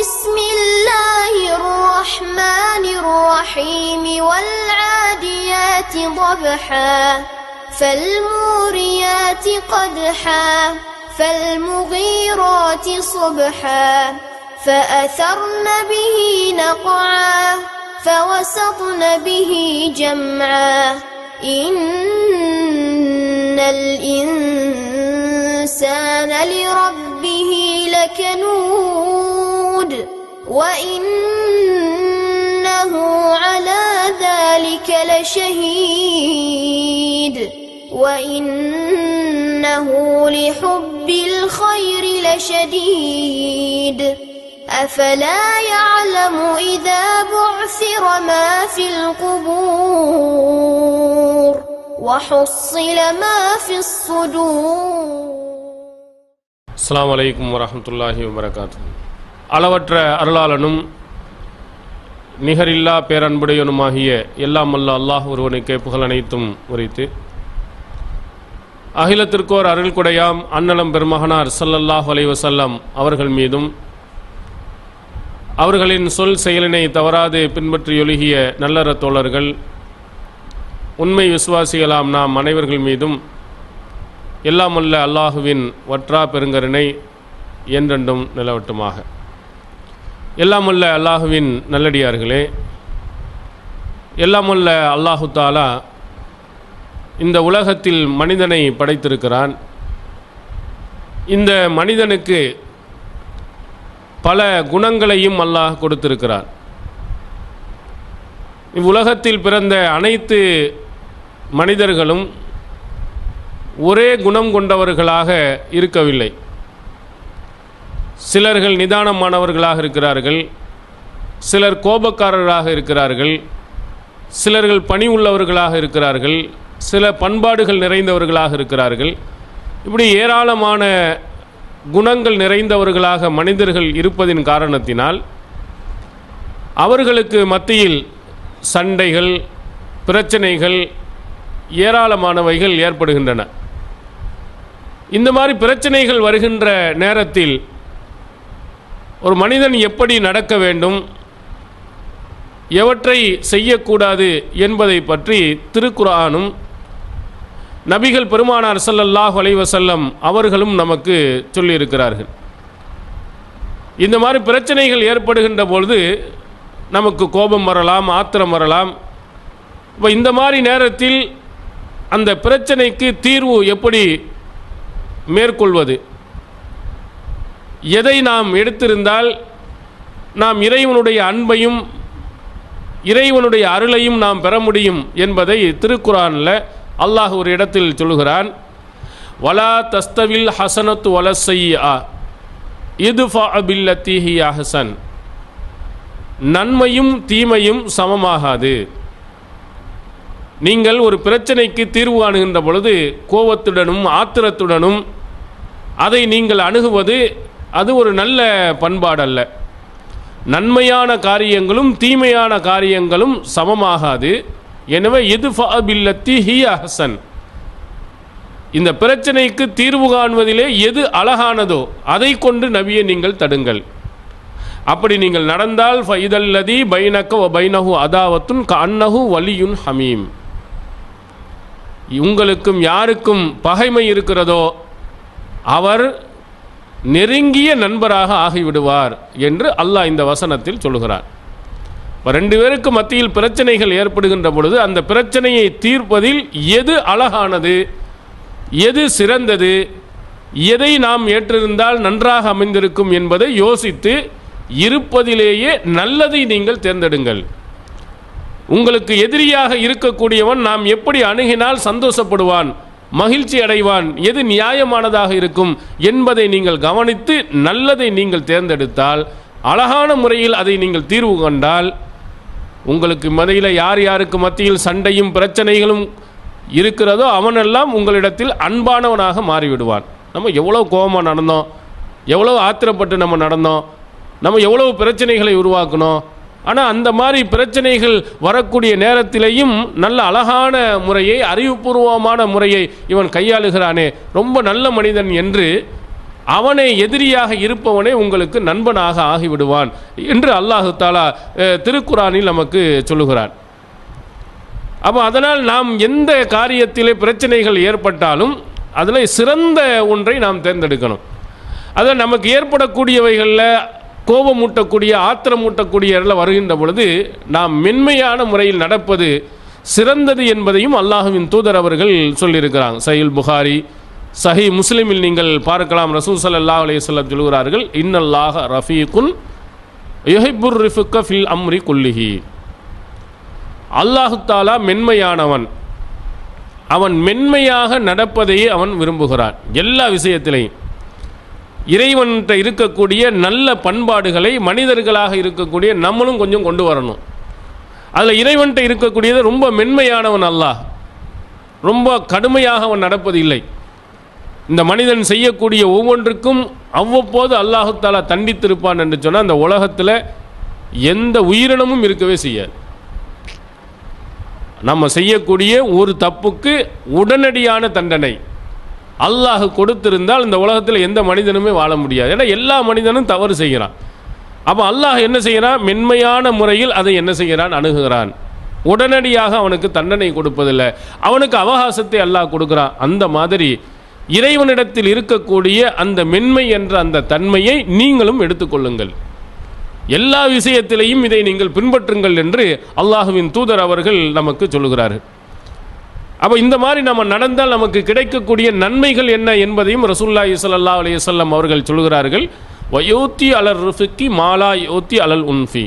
بسم الله الرحمن الرحيم والعاديات ضبحا فالموريات قدحا فالمغيرات صبحا فأثرن به نقعا فوسطن به جمعا إن الإنسان لربه لكنود وإنه على ذلك لشهيد وإنه لحب الخير لشديد أفلا يعلم إذا بعثر ما في القبور وحصل ما في الصدور. السلام عليكم ورحمة الله وبركاته. அளவற்ற அருளாளனும் நிகரில்லா பேரன்புடையனுமாகிய எல்லாம் அல்ல அல்லாஹ் ஒருவனுக்கே புகழ் அனைத்தும் உரைத்து அகிலத்திற்கோர் அருள் கொடையாம் அன்னலம் பெருமகனார் ஸல்லல்லாஹு அலைஹி வஸல்லம் அவர்கள் மீதும் அவர்களின் சொல் செயலினை தவறாது பின்பற்றியொழுகிய நல்லற தோழர்கள் உண்மை விசுவாசிகளாம் நாம் அனைவர்கள் மீதும் எல்லாம் அல்ல அல்லாஹுவின் வற்றா பெருங்கருணை என்றென்றும் நிலவட்டுமாக. எல்லாம் அல்ல அல்லாஹுவின் நல்லடியார்களே, எல்லாம் அல்ல அல்லாஹு தாலா இந்த உலகத்தில் மனிதனை படைத்திருக்கிறான். இந்த மனிதனுக்கு பல குணங்களையும் அல்லாஹ் கொடுத்திருக்கிறான். இவ்வுலகத்தில் பிறந்த அனைத்து மனிதர்களும் ஒரே குணம் கொண்டவர்களாக இருக்கவில்லை. சிலர்கள் நிதானமானவர்களாக இருக்கிறார்கள், சிலர் கோபக்காரர்களாக இருக்கிறார்கள், சிலர்கள் பணி உள்ளவர்களாக இருக்கிறார்கள், சில பண்பாடுகள் நிறைந்தவர்களாக இருக்கிறார்கள். இப்படி ஏராளமான குணங்கள் நிறைந்தவர்களாக மனிதர்கள் இருப்பதின் காரணத்தினால் அவர்களுக்கு மத்தியில் சண்டைகள், பிரச்சனைகள் ஏராளமானவைகள் ஏற்படுகின்றன. இந்த மாதிரி பிரச்சனைகள் வருகின்ற நேரத்தில் ஒரு மனிதன் எப்படி நடக்க வேண்டும், எவற்றை செய்யக்கூடாது என்பதை பற்றி திருக்குர்ஆனும் நபிகள் பெருமானார் ஸல்லல்லாஹு அலைஹி வஸல்லம் அவர்களும் நமக்கு சொல்லியிருக்கிறார்கள். இந்த மாதிரி பிரச்சனைகள் ஏற்படுகின்ற பொழுது நமக்கு கோபம் வரலாம், ஆத்திரம் வரலாம். இப்போ இந்த மாதிரி நேரத்தில் அந்த பிரச்சனைக்கு தீர்வு எப்படி மேற்கொள்வது, எதை நாம் எடுத்திருந்தால் நாம் இறைவனுடைய அன்பையும் இறைவனுடைய அருளையும் நாம் பெற முடியும் என்பதை திருக்குர்ஆனில் அல்லாஹ் ஒரு இடத்தில் சொல்லுகிறான். வலா தஸ்தவில் ஹசனத்து வலசையா இத்ஃபா பில்லத்தி ஹிய அஹ்சன். நன்மையும் தீமையும் சமமாகாது. நீங்கள் ஒரு பிரச்சனைக்கு தீர்வு காணுகின்ற பொழுது கோபத்துடனும் ஆத்திரத்துடனும் அதை நீங்கள் அணுகுவது அது ஒரு நல்ல பண்பாடல்ல. நன்மையான காரியங்களும் தீமையான காரியங்களும் சமமாகாது. எனவே இத்ஃபா பில்லத்தி ஹிய அஹ்சன், இந்த பிரச்சனைக்கு தீர்வு காணுவதிலே எது அழகானதோ அதை கொண்டு நபியை நீங்கள் தடுங்கள். அப்படி நீங்கள் நடந்தால் ஃபைதல்லதி பைனக வ பைனஹு அதாவத்துன் கஅன்னஹு வலியுன் ஹமீம், உங்களுக்கும் யாருக்கும் பகைமை இருக்கிறதோ அவர் நெருங்கிய நண்பராக ஆகிவிடுவார் என்று அல்லாஹ் இந்த வசனத்தில் சொல்கிறார். ரெண்டு பேருக்கு மத்தியில் பிரச்சனைகள் ஏற்படுகின்ற பொழுது அந்த பிரச்சனையை தீர்ப்பதில் எது அழகானது, எது சிறந்தது, எதை நாம் ஏற்றிருந்தால் நன்றாக அமைந்திருக்கும் என்பதை யோசித்து இருப்பதிலேயே நல்லதை நீங்கள் தேர்ந்தெடுங்கள். உங்களுக்கு எதிரியாக இருக்கக்கூடியவன் நாம் எப்படி அணுகினால் சந்தோஷப்படுவான், மகிழ்ச்சி அடைவான், எது நியாயமானதாக இருக்கும் என்பதை நீங்கள் கவனித்து நல்லதை நீங்கள் தேர்ந்தெடுத்தால், அழகான முறையில் அதை நீங்கள் தீர்வு கண்டால், உங்களுக்கு மத்தியில் யார் யாருக்கு மத்தியில் சண்டையும் பிரச்சனைகளும் இருக்கிறதோ அவனெல்லாம் உங்களிடத்தில் அன்பானவனாக மாறிவிடுவான். நம்ம எவ்வளோ கோபமாக நடந்தோம், எவ்வளோ ஆத்திரப்பட்டு நம்ம நடந்தோம், நம்ம எவ்வளோ பிரச்சனைகளை உருவாக்கணும். ஆனால் அந்த மாதிரி பிரச்சனைகள் வரக்கூடிய நேரத்திலேயும் நல்ல அழகான முறையை, அறிவுபூர்வமான முறையை இவன் கையாளுகிறானே, ரொம்ப நல்ல மனிதன் என்று அவனை எதிரியாக இருப்பவனே உங்களுக்கு நண்பனாக ஆகிவிடுவான் என்று அல்லாஹு தாலா திருக்குரானில் நமக்கு சொல்லுகிறான். அப்போ அதனால் நாம் எந்த காரியத்திலே பிரச்சனைகள் ஏற்பட்டாலும் அதில் சிறந்த ஒன்றை நாம் தேர்ந்தெடுக்கணும். அதில் நமக்கு ஏற்படக்கூடியவைகளில் கோபமூட்டக்கூடிய ஆத்திரமூட்டக்கூடிய வருகின்ற பொழுது நாம் மென்மையான முறையில் நடப்பது சிறந்தது என்பதையும் அல்லாஹுவின் தூதர் அவர்கள் சொல்லியிருக்கிறாங்க. சஹீஹ் புகாரி, சஹீஹ் முஸ்லிமில் நீங்கள் பார்க்கலாம். ரசூல் ஸல்லல்லாஹு அலைஹி வஸல்லம் சொல்கிறார்கள், இன்னல்லாஹ ரஃபீகுன் யுஹிப்புர் ரிஃப்க ஃபில் அம்ரி குல்லிஹி. அல்லாஹு தாலா மென்மையானவன், அவன் மென்மையாக நடப்பதையே அவன் விரும்புகிறான். எல்லா விஷயத்திலையும் இறைவன்கிட்ட இருக்கக்கூடிய நல்ல பண்பாடுகளை மனிதர்களாக இருக்கக்கூடிய நம்மளும் கொஞ்சம் கொண்டு வரணும். அதில் இறைவன்கிட்ட இருக்கக்கூடியது ரொம்ப மென்மையானவன் அல்லாஹ், ரொம்ப கடுமையாக அவன் நடப்பது இல்லை. இந்த மனிதன் செய்யக்கூடிய ஒவ்வொன்றுக்கும் அவ்வப்போது அல்லாஹு தாலா தண்டித்திருப்பான் என்று சொன்னால் அந்த உலகத்தில் எந்த உயிரினமும் இருக்கவே செய்யாது. நம்ம செய்யக்கூடிய ஒரு தப்புக்கு உடனடியான தண்டனை அல்லாஹ் கொடுத்திருந்தால் இந்த உலகத்தில் எந்த மனிதனுமே வாழ முடியாது. ஏன்னா எல்லா மனிதனும் தவறு செய்கிறான். அப்போ அல்லாஹ் என்ன செய்கிறான்? மென்மையான முறையில் அதை என்ன செய்கிறான்? அணுகுகிறான். உடனடியாக அவனுக்கு தண்டனை கொடுப்பதில்லை, அவனுக்கு அவகாசத்தை அல்லாஹ் கொடுக்குறான். அந்த மாதிரி இறைவனிடத்தில் இருக்கக்கூடிய அந்த மென்மை என்ற அந்த தன்மையை நீங்களும் எடுத்துக்கொள்ளுங்கள். எல்லா விஷயத்திலையும் இதை நீங்கள் பின்பற்றுங்கள் என்று அல்லாஹுவின் தூதர் அவர்கள் நமக்கு சொல்லுகிறார்கள். அப்போ இந்த மாதிரி நம்ம நடந்தால் நமக்கு கிடைக்கக்கூடிய நன்மைகள் என்ன என்பதையும் ரசூலுல்லாஹி ஸல்லல்லாஹு அலைஹி வஸல்லம் அவர்கள் சொல்கிறார்கள். வயோத்தி அலர் ருஃபிக்கி மாலா யோத்தி அலல் உன்ஃபி.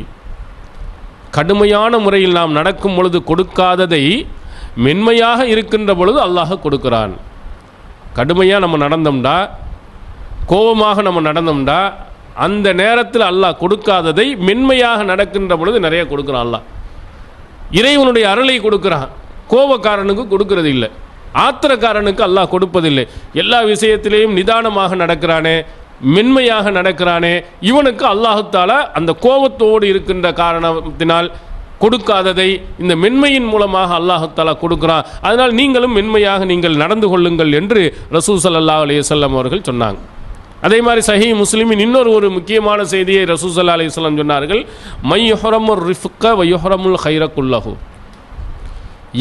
கடுமையான முறையில் நாம் நடக்கும் பொழுது கொடுக்காததை மென்மையாக இருக்கின்ற பொழுது அல்லாஹ் கொடுக்கிறான். கடுமையாக நம்ம நடந்தோம்டா, கோபமாக நம்ம நடந்தோம்டா, அந்த நேரத்தில் அல்லாஹ் கொடுக்காததை மென்மையாக நடக்கின்ற பொழுது நிறைய கொடுக்குறான். அல்லாஹ் இறைவனுடைய அருளை கொடுக்குறான். கோபக்காரனுக்கு கொடுக்கறது இல்லை, ஆத்திரக்காரனுக்கு அல்லாஹ் கொடுப்பதில்லை. எல்லா விஷயத்திலேயும் நிதானமாக நடக்கிறானே, மென்மையாக நடக்கிறானே, இவனுக்கு அல்லாஹு தஆலா அந்த கோபத்தோடு இருக்கின்ற காரணத்தினால் கொடுக்காததை இந்த மென்மையின் மூலமாக அல்லாஹு தஆலா கொடுக்கிறான். அதனால் நீங்களும் மென்மையாக நீங்கள் நடந்து கொள்ளுங்கள் என்று ரசூல் ஸல்லல்லாஹு அலைஹி வஸல்லம் அவர்கள் சொன்னாங்க. அதே மாதிரி சஹீஹ் முஸ்லிமின் இன்னொரு முக்கியமான செய்தியை ரசூல் ஸல்லல்லாஹு அலைஹி வஸல்லம் சொன்னார்கள், மை யுஹ்ரமுர் ரிஃப்க வ யுஹ்ரமுல் கைர குல்லஹு.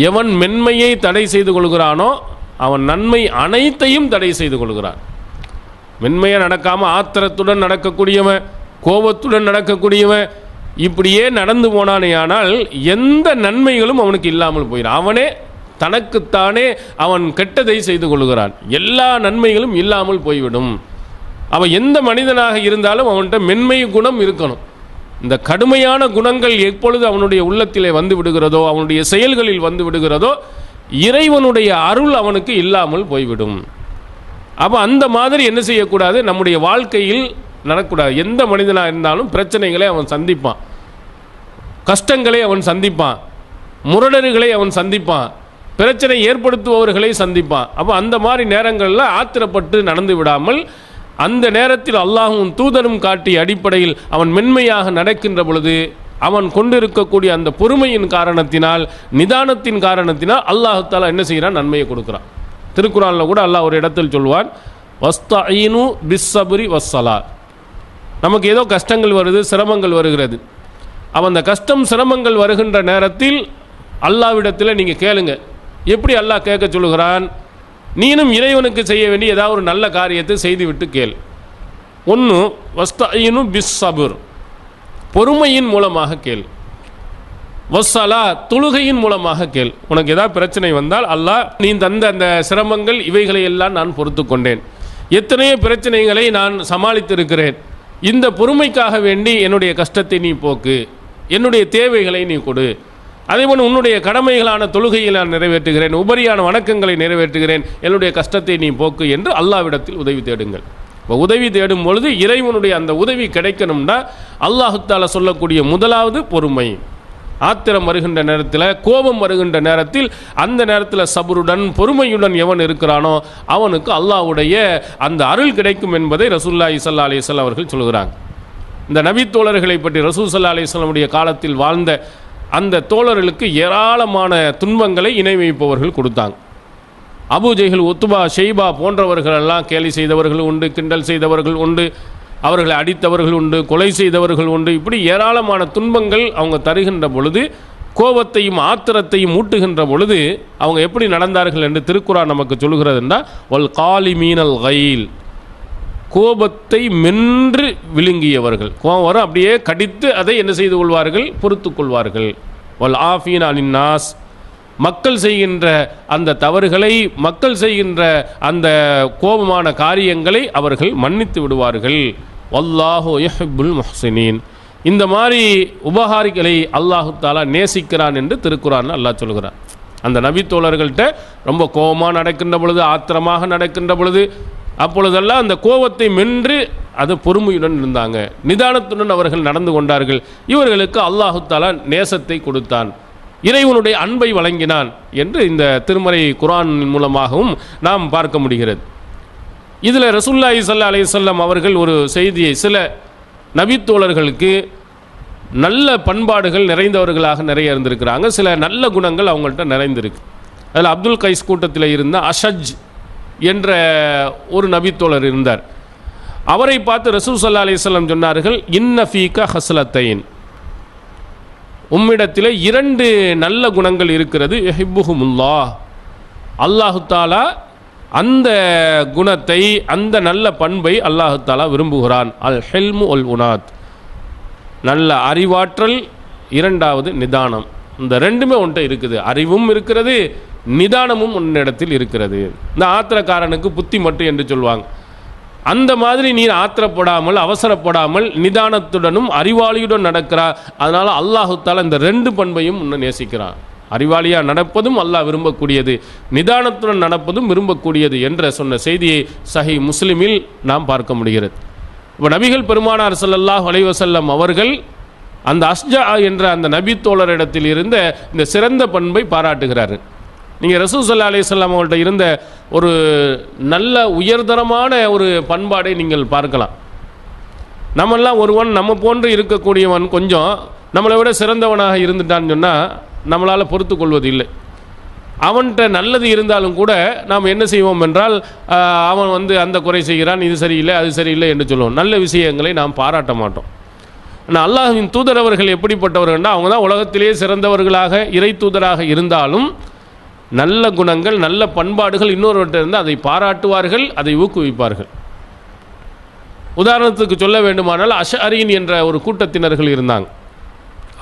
எவன் மென்மையை தடை செய்து கொள்கிறானோ அவன் நன்மை அனைத்தையும் தடை செய்து கொள்கிறான். மென்மையாக நடக்காமல் ஆத்திரத்துடன் நடக்கக்கூடியவன், கோபத்துடன் நடக்கக்கூடியவன், இப்படியே நடந்து போனானே ஆனால் எந்த நன்மைகளும் அவனுக்கு இல்லாமல் போயிடும். அவனே தனக்குத்தானே அவன் கெட்டதை செய்து கொள்கிறான். எல்லா நன்மைகளும் இல்லாமல் போய்விடும். அவன் எந்த மனிதனாக இருந்தாலும் அவன்கிட்ட மென்மை குணம் இருக்கணும். இந்த கடுமையான குணங்கள் எப்பொழுது அவனுடைய உள்ளத்திலே வந்து விடுகிறதோ, அவனுடைய செயல்களில் வந்து விடுகிறதோ, இறைவனுடைய அருள் அவனுக்கு இல்லாமல் போய்விடும். அப்போ அந்த மாதிரி என்ன செய்யக்கூடாது? நம்முடைய வாழ்க்கையில் நடக்கூடாது. எந்த மனிதனாக இருந்தாலும் பிரச்சனைகளை அவன் சந்திப்பான், கஷ்டங்களை அவன் சந்திப்பான், முரடர்களை அவன் சந்திப்பான், பிரச்சனை ஏற்படுத்துபவர்களை சந்திப்பான். அப்போ அந்த மாதிரி நேரங்களில் ஆத்திரப்பட்டு நடந்து விடாமல் அந்த நேரத்தில் அல்லாஹ்வும் தூதரும் காட்டிய அடிப்படையில் அவன் மென்மையாக நடக்கின்ற பொழுது அவன் கொண்டிருக்கக்கூடிய அந்த பொறுமையின் காரணத்தினால், நிதானத்தின் காரணத்தினால் அல்லாஹ் தஆலா என்ன செய்கிறான்? நன்மையை கொடுக்குறான். திருக்குறானில் கூட அல்லாஹ் ஒரு இடத்தில் சொல்வான், வஸ்தஈனு பிஸ்ஸப்ரி வஸ்ஸலா. நமக்கு ஏதோ கஷ்டங்கள் வருது, சிரமங்கள் வருகிறது. அவன் அந்த கஷ்டம் சிரமங்கள் வருகின்ற நேரத்தில் அல்லாஹ்விடத்தில் நீங்கள் கேளுங்க. எப்படி அல்லாஹ் கேட்க சொல்லுகிறான்? நீனும் இறைவனுக்கு செய்ய வேண்டிய ஏதாவது ஒரு நல்ல காரியத்தை செய்துவிட்டு கேள். ஒன்று வஸ்தஈனு பிஸ்ஸப்ர், பொறுமையின் மூலமாக கேள். வஸ்ஸலா, தொழுகையின் மூலமாக கேள். உனக்கு ஏதாவது பிரச்சனை வந்தால் அல்லாஹ், நீ தந்த அந்த சிரமங்கள் இவைகளை எல்லாம் நான் பொறுத்து கொண்டேன், எத்தனையோ பிரச்சனைகளை நான் சமாளித்திருக்கிறேன், இந்த பொறுமைக்காக வேண்டி என்னுடைய கஷ்டத்தை நீ போக்கு, என்னுடைய தேவைகளை நீ கொடு, அதேபோல் உன்னுடைய கடமைகளான தொழுகையை நான் நிறைவேற்றுகிறேன், உபரியான வணக்கங்களை நிறைவேற்றுகிறேன், என்னுடைய கஷ்டத்தை நீ போக்கு என்று அல்லாஹ்விடத்தில் உதவி தேடுங்கள். இப்போ உதவி தேடும் பொழுது இறைவனுடைய அந்த உதவி கிடைக்கணும்னா அல்லாஹ் தஆலா சொல்லக்கூடிய முதலாவது பொறுமை. ஆத்திரம் வருகின்ற நேரத்தில், கோபம் வருகின்ற நேரத்தில், அந்த நேரத்தில் சபருடன் பொறுமையுடன் எவன் இருக்கிறானோ அவனுக்கு அல்லாஹ்வுடைய அந்த அருள் கிடைக்கும் என்பதை ரசூலுல்லாஹி ஸல்லல்லாஹு அலைஹி வஸல்லம் அவர்கள் சொல்கிறாங்க. இந்த நபி தோழர்களை பற்றி ரசூல் ஸல்லல்லாஹு அலைஹி வஸல்லமுடைய காலத்தில் வாழ்ந்த அந்த தோழர்களுக்கு ஏராளமான துன்பங்களை இணை வைப்பவர்கள் கொடுத்தாங்க. அபூ ஜஹல், உத்பா, ஷைபா போன்றவர்களெல்லாம் கேலி செய்தவர்கள் உண்டு, கிண்டல் செய்தவர்கள் உண்டு, அவர்களை அடித்தவர்கள் உண்டு, கொலை செய்தவர்கள் உண்டு. இப்படி ஏராளமான துன்பங்கள் அவங்க தருகின்ற பொழுது, கோபத்தையும் ஆத்திரத்தையும் ஊட்டுகின்ற பொழுது அவங்க எப்படி நடந்தார்கள் என்று திருக்குர்ஆன் நமக்கு சொல்கிறதுன்னா, வல் காலிமீனல் கைல், கோபத்தை மென்று விழுங்கியவர்கள். கோபம் வரும், அப்படியே கடித்து அதை என்ன செய்து கொள்வார்கள், பொறுத்து கொள்வார்கள். வல் ஆஃபீன் அனின் நாஸ், மக்கள் செய்கின்ற அந்த தவறுகளை, மக்கள் செய்கின்ற அந்த கோபமான காரியங்களை அவர்கள் மன்னித்து விடுவார்கள். வல்லாஹு யுஹிப்புல் முஹ்சினீன், இந்த மாதிரி உபகாரிகளை அல்லாஹு தஆலா நேசிக்கிறான் என்று திருக்குர்ஆன் அல்லாஹ் சொல்கிறான். அந்த நபி தோழர்கள்ட்ட ரொம்ப கோபமாக நடக்கின்ற பொழுது, ஆத்திரமாக நடக்கின்ற பொழுது, அப்பொழுதெல்லாம் அந்த கோபத்தை மென்று அது பொறுமையுடன் இருந்தாங்க, நிதானத்துடன் அவர்கள் நடந்து கொண்டார்கள். இவர்களுக்கு அல்லாஹு தஆலா நேசத்தை கொடுத்தான், இறைவனுடைய அன்பை வழங்கினான் என்று இந்த திருமறை குர்ஆன் மூலமாகவும் நாம் பார்க்க முடிகிறது. இதில் ரசூலுல்லாஹி ஸல்லல்லாஹு அலைஹி வஸல்லம் அவர்கள் ஒரு செய்தியை, சில நபித்தோழர்களுக்கு நல்ல பண்பாடுகள் நிறைந்தவர்களாக நிறைய இருந்திருக்கிறாங்க, சில நல்ல குணங்கள் அவங்கள்ட்ட நிறைந்திருக்கு. அதில் அப்துல் கைஸ் கூட்டத்தில் இருந்த அஷஜ் என்ற ஒரு நபித்தோழர் இருந்தார். அவரை பார்த்து ரசூல் ஸல்லல்லாஹு அலைஹி வஸல்லம் சொன்னார்கள், இன்ன ஃபீக ஹஸ்லத்தைன், உம்மிடத்தில் 2 நல்ல குணங்கள் இருக்கிறது. யுஹிப்புஹுமுல்லாஹ், அல்லாஹு தஆலா அந்த குணத்தை, அந்த நல்ல பண்பை அல்லாஹு தஆலா விரும்புகிறான். அல் ஹில்மு வல் உனாத், நல்ல அறிவாற்றல், 2வது நிதானம். இந்த 2மே உன்கிட்ட இருக்குது, அறிவும் இருக்கிறது, நிதானமும் உன்னிடத்தில் இருக்கிறது. இந்த ஆத்திரக்காரனுக்கு புத்தி மட்டும் என்று சொல்லுவாங்க, அந்த மாதிரி நீ ஆத்திரப்படாமல், அவசரப்படாமல், நிதானத்துடனும் அறிவாளியுடன் நடக்கிறா. அதனால் அல்லாஹு தஆலா இந்த 2 பண்பையும் உன்னை நேசிக்கிறான். அறிவாளியாக நடப்பதும் அல்லாஹ் விரும்பக்கூடியது, நிதானத்துடன் நடப்பதும் விரும்பக்கூடியது என்ற சொன்ன செய்தியை சஹீஹ் முஸ்லிமில் நாம் பார்க்க முடிகிறது. இப்போ நபிகள் பெருமானார் ஸல்லல்லாஹு அலைஹி வஸல்லம் அவர்கள் அந்த அஸ்ஜா என்ற அந்த நபி தோழரிடத்தில் இருந்த இந்த சிறந்த பண்பை பாராட்டுகிறார்கள். நீங்கள் ரசூல் ஸல்லல்லாஹு அலைஹி வஸல்லம் அவங்கள்ட்ட இருந்த ஒரு நல்ல உயர்தரமான ஒரு பண்பாடை நீங்கள் பார்க்கலாம். நம்மெல்லாம் ஒருவன் நம்ம போன்று இருக்கக்கூடியவன் கொஞ்சம் நம்மளை விட சிறந்தவனாக இருந்துட்டான்னு சொன்னால் நம்மளால் பொறுத்து கொள்வது இல்லை. அவன்கிட்ட நல்லது இருந்தாலும் கூட நாம் என்ன செய்வோம் என்றால், அவன் அந்த குறை செய்கிறான், இது சரியில்லை, அது சரியில்லை என்று சொல்லுவோம். நல்ல விஷயங்களை நாம் பாராட்ட மாட்டோம். ஆனால் அல்லாஹ்வின் தூதர் அவர்கள் எப்படிப்பட்டவர்கள்னா, அவங்க தான் உலகத்திலேயே சிறந்தவர்களாக இறை தூதராக இருந்தாலும் நல்ல குணங்கள், நல்ல பண்பாடுகள் இன்னொருவர்கிட்ட இருந்தால் அதை பாராட்டுவார்கள், அதை ஊக்குவிப்பார்கள். உதாரணத்துக்கு சொல்ல வேண்டுமானால், அஷ்அரீன் என்ற ஒரு கூட்டத்தினர்கள் இருந்தாங்க.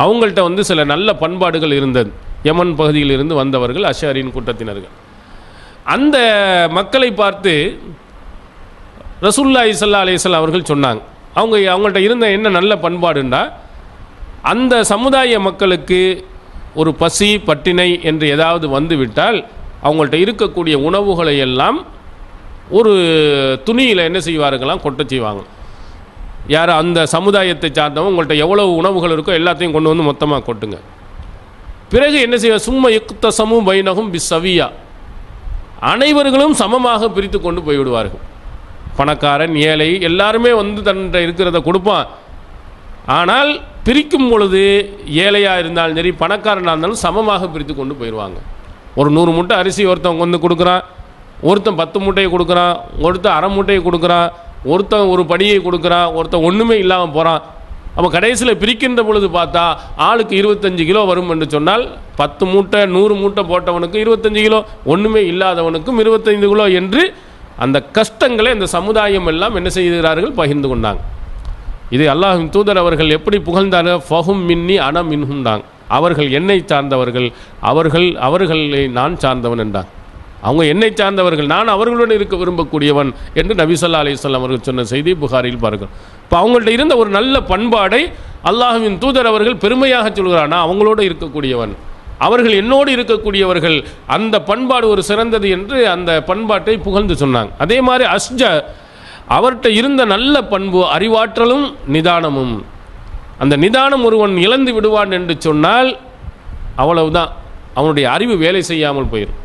அவங்கள்ட்ட சில நல்ல பண்பாடுகள் இருந்தது. யமன் பகுதியில் இருந்து வந்தவர்கள் அஷ்அரீன் கூட்டத்தினர்கள். அந்த மக்களை பார்த்து ரசூலுல்லாஹி ஸல்லல்லாஹு அலைஹி வஸல்லம் அவர்கள் சொன்னாங்க, அவங்கள்ட்ட இருந்த என்ன நல்ல பண்பாடுண்டா, அந்த சமுதாய மக்களுக்கு ஒரு பசி பட்டினை என்று ஏதாவது வந்துவிட்டால் அவங்கள்ட்ட இருக்கக்கூடிய உணவுகளை எல்லாம் ஒரு துணியில் என்ன செய்வார்களாம், கொட்ட செய்வாங்க. யார் அந்த சமுதாயத்தை சார்ந்தவங்க உங்கள்கிட்ட எவ்வளவு உணவுகள் இருக்கோ எல்லாத்தையும் கொண்டு மொத்தமாக கொட்டுங்க. பிறகு என்ன செய்வார், சும்மா இக்தஸமு பைனஹும் பிஸ்ஸவியா, அனைவர்களும் சமமாக பிரித்து கொண்டு போய்விடுவார்கள். பணக்காரன் ஏழை எல்லாருமே தன்னை இருக்கிறத கொடுப்பான். ஆனால் பிரிக்கும் பொழுது ஏழையாக இருந்தாலும் சரி, பணக்காரனாக இருந்தாலும் சமமாக பிரித்து கொண்டு போயிடுவாங்க. ஒரு 100 மூட்டை அரிசி ஒருத்தன் கொடுக்குறான், ஒருத்தன் 10 மூட்டையை கொடுக்குறான், ஒருத்தன் அரை மூட்டையை கொடுக்குறான், ஒருத்தன் ஒரு படியை கொடுக்குறான், ஒருத்தன் ஒன்றுமே இல்லாமல் போகிறான். அப்போ கடைசியில் பிரிக்கின்ற பொழுது பார்த்தா ஆளுக்கு 25 கிலோ வரும் என்று சொன்னால், 10 மூட்டை 100 மூட்டை போட்டவனுக்கு 25 கிலோ, ஒன்றுமே இல்லாதவனுக்கும் 25 கிலோ என்று அந்த கஷ்டங்களை அந்த சமுதாயம் எல்லாம் என்ன செய்கிறார்கள், பகிர்ந்து கொண்டாங்க. இது அல்லாஹ்வின் தூதர் அவர்கள் எப்படி புகழ்ந்தாங்க, ஃபஹும் மின்னி அன மின்ஹும், அவர்கள் என்னை சார்ந்தவர்கள், அவர்களை நான் சார்ந்தவன் என்றான். அவங்க என்னை சார்ந்தவர்கள், நான் அவர்களுடன் இருக்க விரும்பக்கூடியவன் என்று நபி ஸல்லல்லாஹு அலைஹி வஸல்லம் அவர்கள் சொன்ன செய்தி புகாரில் பார்க்கிறோம். இப்போ அவங்கள்ட்ட இருந்த ஒரு நல்ல பண்பாடை அல்லாஹ்வின் தூதர் அவர்கள் பெருமையாக சொல்கிறார், நான் அவங்களோடு இருக்கக்கூடியவன், அவர்கள் என்னோடு இருக்கக்கூடியவர்கள், அந்த பண்பாடு ஒரு சிறந்தது என்று அந்த பண்பாட்டை புகழ்ந்து சொன்னாங்க. அதே மாதிரி அஸ்ஜா, அவர்கிட்ட இருந்த நல்ல பண்பு அறிவாற்றலும் நிதானமும். அந்த நிதானம் ஒருவன் இழந்து விடுவான் என்று சொன்னால் அவ்வளவுதான், அவனுடைய அறிவு வேலை செய்யாமல் போயிடும்.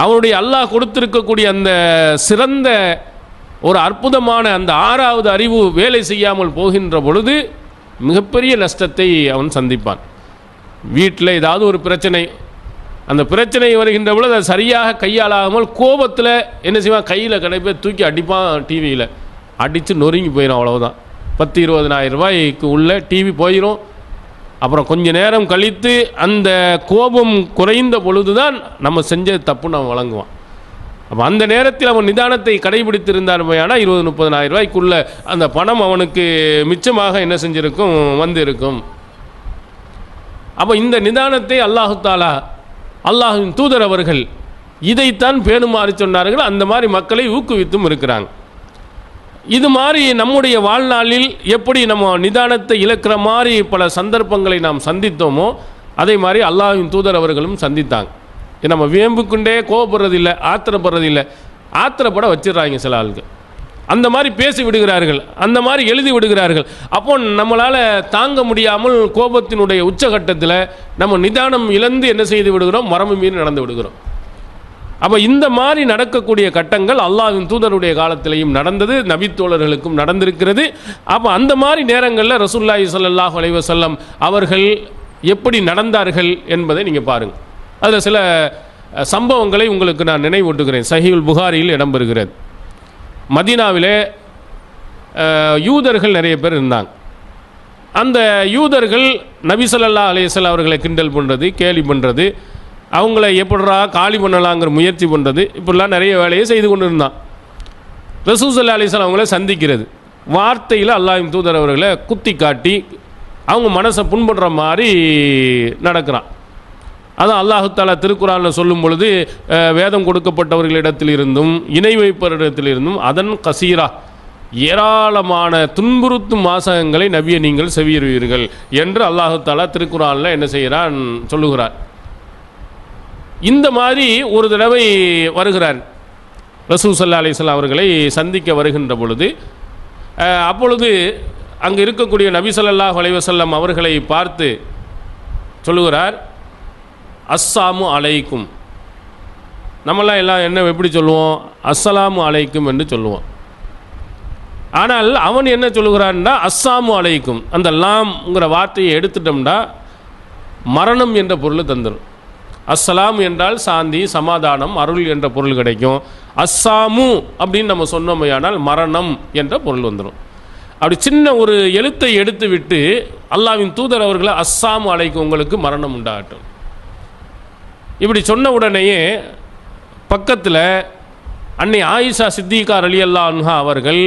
அவனுடைய அல்லாஹ் கொடுத்திருக்கக்கூடிய அந்த சிறந்த ஒரு அற்புதமான அந்த 6வது அறிவு வேலை செய்யாமல் போகின்ற பொழுது மிகப்பெரிய நஷ்டத்தை அவன் சந்திப்பான். வீட்டில் ஏதாவது ஒரு பிரச்சனை, அந்த பிரச்சனை வருகின்ற பொழுது அதை சரியாக கையாளாமல் கோபத்தில் என்ன செய்வான், கையில் கிடைப்ப தூக்கி அடிப்பான், டிவியில் அடித்து நொறுங்கி போயிடும். அவ்வளவுதான். 10-20 ரூபாய்க்கு உள்ள டிவி போயிடும். அப்புறம் கொஞ்ச நேரம் கழித்து அந்த கோபம் குறைந்த பொழுது தான் நம்ம செஞ்ச தப்பு நம்ம வழங்குவான். அப்போ அந்த நேரத்தில் அவன் நிதானத்தை கடைபிடித்திருந்தாருமையானால் 20-30 ரூபாய்க்குள்ள அந்த பணம் அவனுக்கு மிச்சமாக என்ன செஞ்சிருக்கும், வந்திருக்கும். அப்போ இந்த நிதானத்தை அல்லாஹு தாலா, அல்லாஹ்வின் தூதர் அவர்கள் இதைத்தான் பேணுமாறு சொன்னார்கள். அந்த மாதிரி மக்களை ஊக்குவித்தும் இருக்கிறாங்க. இது மாதிரி நம்முடைய வாழ்நாளில் எப்படி நம்ம நிதானத்தை இழக்கிற மாதிரி பல சந்தர்ப்பங்களை நாம் சந்தித்தோமோ அதே மாதிரி அல்லாஹ்வின் தூதர் அவர்களும் சந்தித்தாங்க. நம்ம வேம்புக்குண்டே கோபப்படுறதில்லை, ஆத்திரப்படுறதில்லை. ஆத்திரப்பட வச்சிடறாங்க சில ஆளுங்க. அந்த மாதிரி பேசி விடுகிறார்கள், அந்த மாதிரி எழுதி விடுகிறார்கள். அப்போ நம்மளால் தாங்க முடியாமல் கோபத்தினுடைய உச்சகட்டத்தில் நம்ம நிதானம் இழந்து என்ன செய்து விடுகிறோம், மரபு மீறி நடந்து விடுகிறோம். அப்போ இந்த மாதிரி நடக்கக்கூடிய கட்டங்கள் அல்லாஹ்வின் தூதருடைய காலத்திலையும் நடந்தது, நபித்தோழர்களுக்கும் நடந்திருக்கிறது. அப்போ அந்த மாதிரி நேரங்களில் ரசூலுல்லாஹி ஸல்லல்லாஹு அலைஹி வஸல்லம் அவர்கள் எப்படி நடந்தார்கள் என்பதை நீங்கள் பாருங்கள். அதில் சில சம்பவங்களை உங்களுக்கு நான் நினைவூட்டுகிறேன். சஹீஹுல் புகாரியில் இடம்பெறுகிறது. மதீனாவிலே யூதர்கள் நிறைய பேர் இருந்தாங்க. அந்த யூதர்கள் நபி ஸல்லல்லாஹு அலைஹி வஸல்லம் அவர்களை கிண்டல் பண்ணுறது, கேலி பண்ணுறது, அவங்கள எப்படா காலி பண்ணலாங்கிற முயற்சி பண்ணுறது, இப்படிலாம் நிறைய வேலையை செய்து கொண்டு இருந்தான். ரசூல் ஸல்லல்லாஹு அலைஹி வஸல்லம் அவங்கள சந்திக்கிறது, வார்த்தையில் அல்லாஹ்வின் தூதர் அவர்களை குத்தி காட்டி அவங்க மனசை புண்படுற மாதிரி நடக்கிறான். அதான் அல்லாஹு தாலா திருக்குரானில் சொல்லும் பொழுது, வேதம் கொடுக்கப்பட்டவர்களிடத்திலிருந்தும் இணை வைப்பவரிடத்திலிருந்தும் அதன் கசீரா ஏராளமான துன்புறுத்தும் வாசகங்களை நபியை நீங்கள் செவியுறுவீர்கள் என்று அல்லாஹு தாலா திருக்குரானில் என்ன செய்கிறான் சொல்லுகிறார். இந்த மாதிரி ஒரு தடவை வருகிறார் ரசூல் ஸல்லல்லாஹு அலைஹி வஸல்லம் அவர்களை சந்திக்க வருகின்ற பொழுது, அப்பொழுது அங்கே இருக்கக்கூடிய நபி ஸல்லல்லாஹு அலைஹி வஸல்லம் அவர்களை பார்த்து சொல்லுகிறார், அஸ்ஸாமு அலைக்கும். நம்மளாம் எல்லாம் என்ன எப்படி சொல்லுவோம், அஸ்ஸலாமு அலைக்கும் என்று சொல்லுவோம். ஆனால் அவன் என்ன சொல்லுகிறான்னா அஸ்ஸாமு அலைக்கும். அந்த லாம்ங்கிற வார்த்தையை எடுத்துட்டோம்னா மரணம் என்ற பொருள் தந்துடும். அஸ்ஸலாம் என்றால் சாந்தி, சமாதானம், அருள் என்ற பொருள் கிடைக்கும். அஸ்ஸாமு அப்படின்னு நம்ம சொன்னோமையானால் மரணம் என்ற பொருள் வந்துடும். அப்படி சின்ன ஒரு எழுத்தை எடுத்து விட்டு அல்லாஹ்வின் தூதர் அவர்களை அஸ்ஸாமு அலைக்கும், உங்களுக்கு மரணம் உண்டாகட்டும். இப்படி சொன்ன உடனேயே பக்கத்தில் அன்னை ஆயிஷா சித்திகா ரலியல்லாஹு அன்ஹா அவர்கள்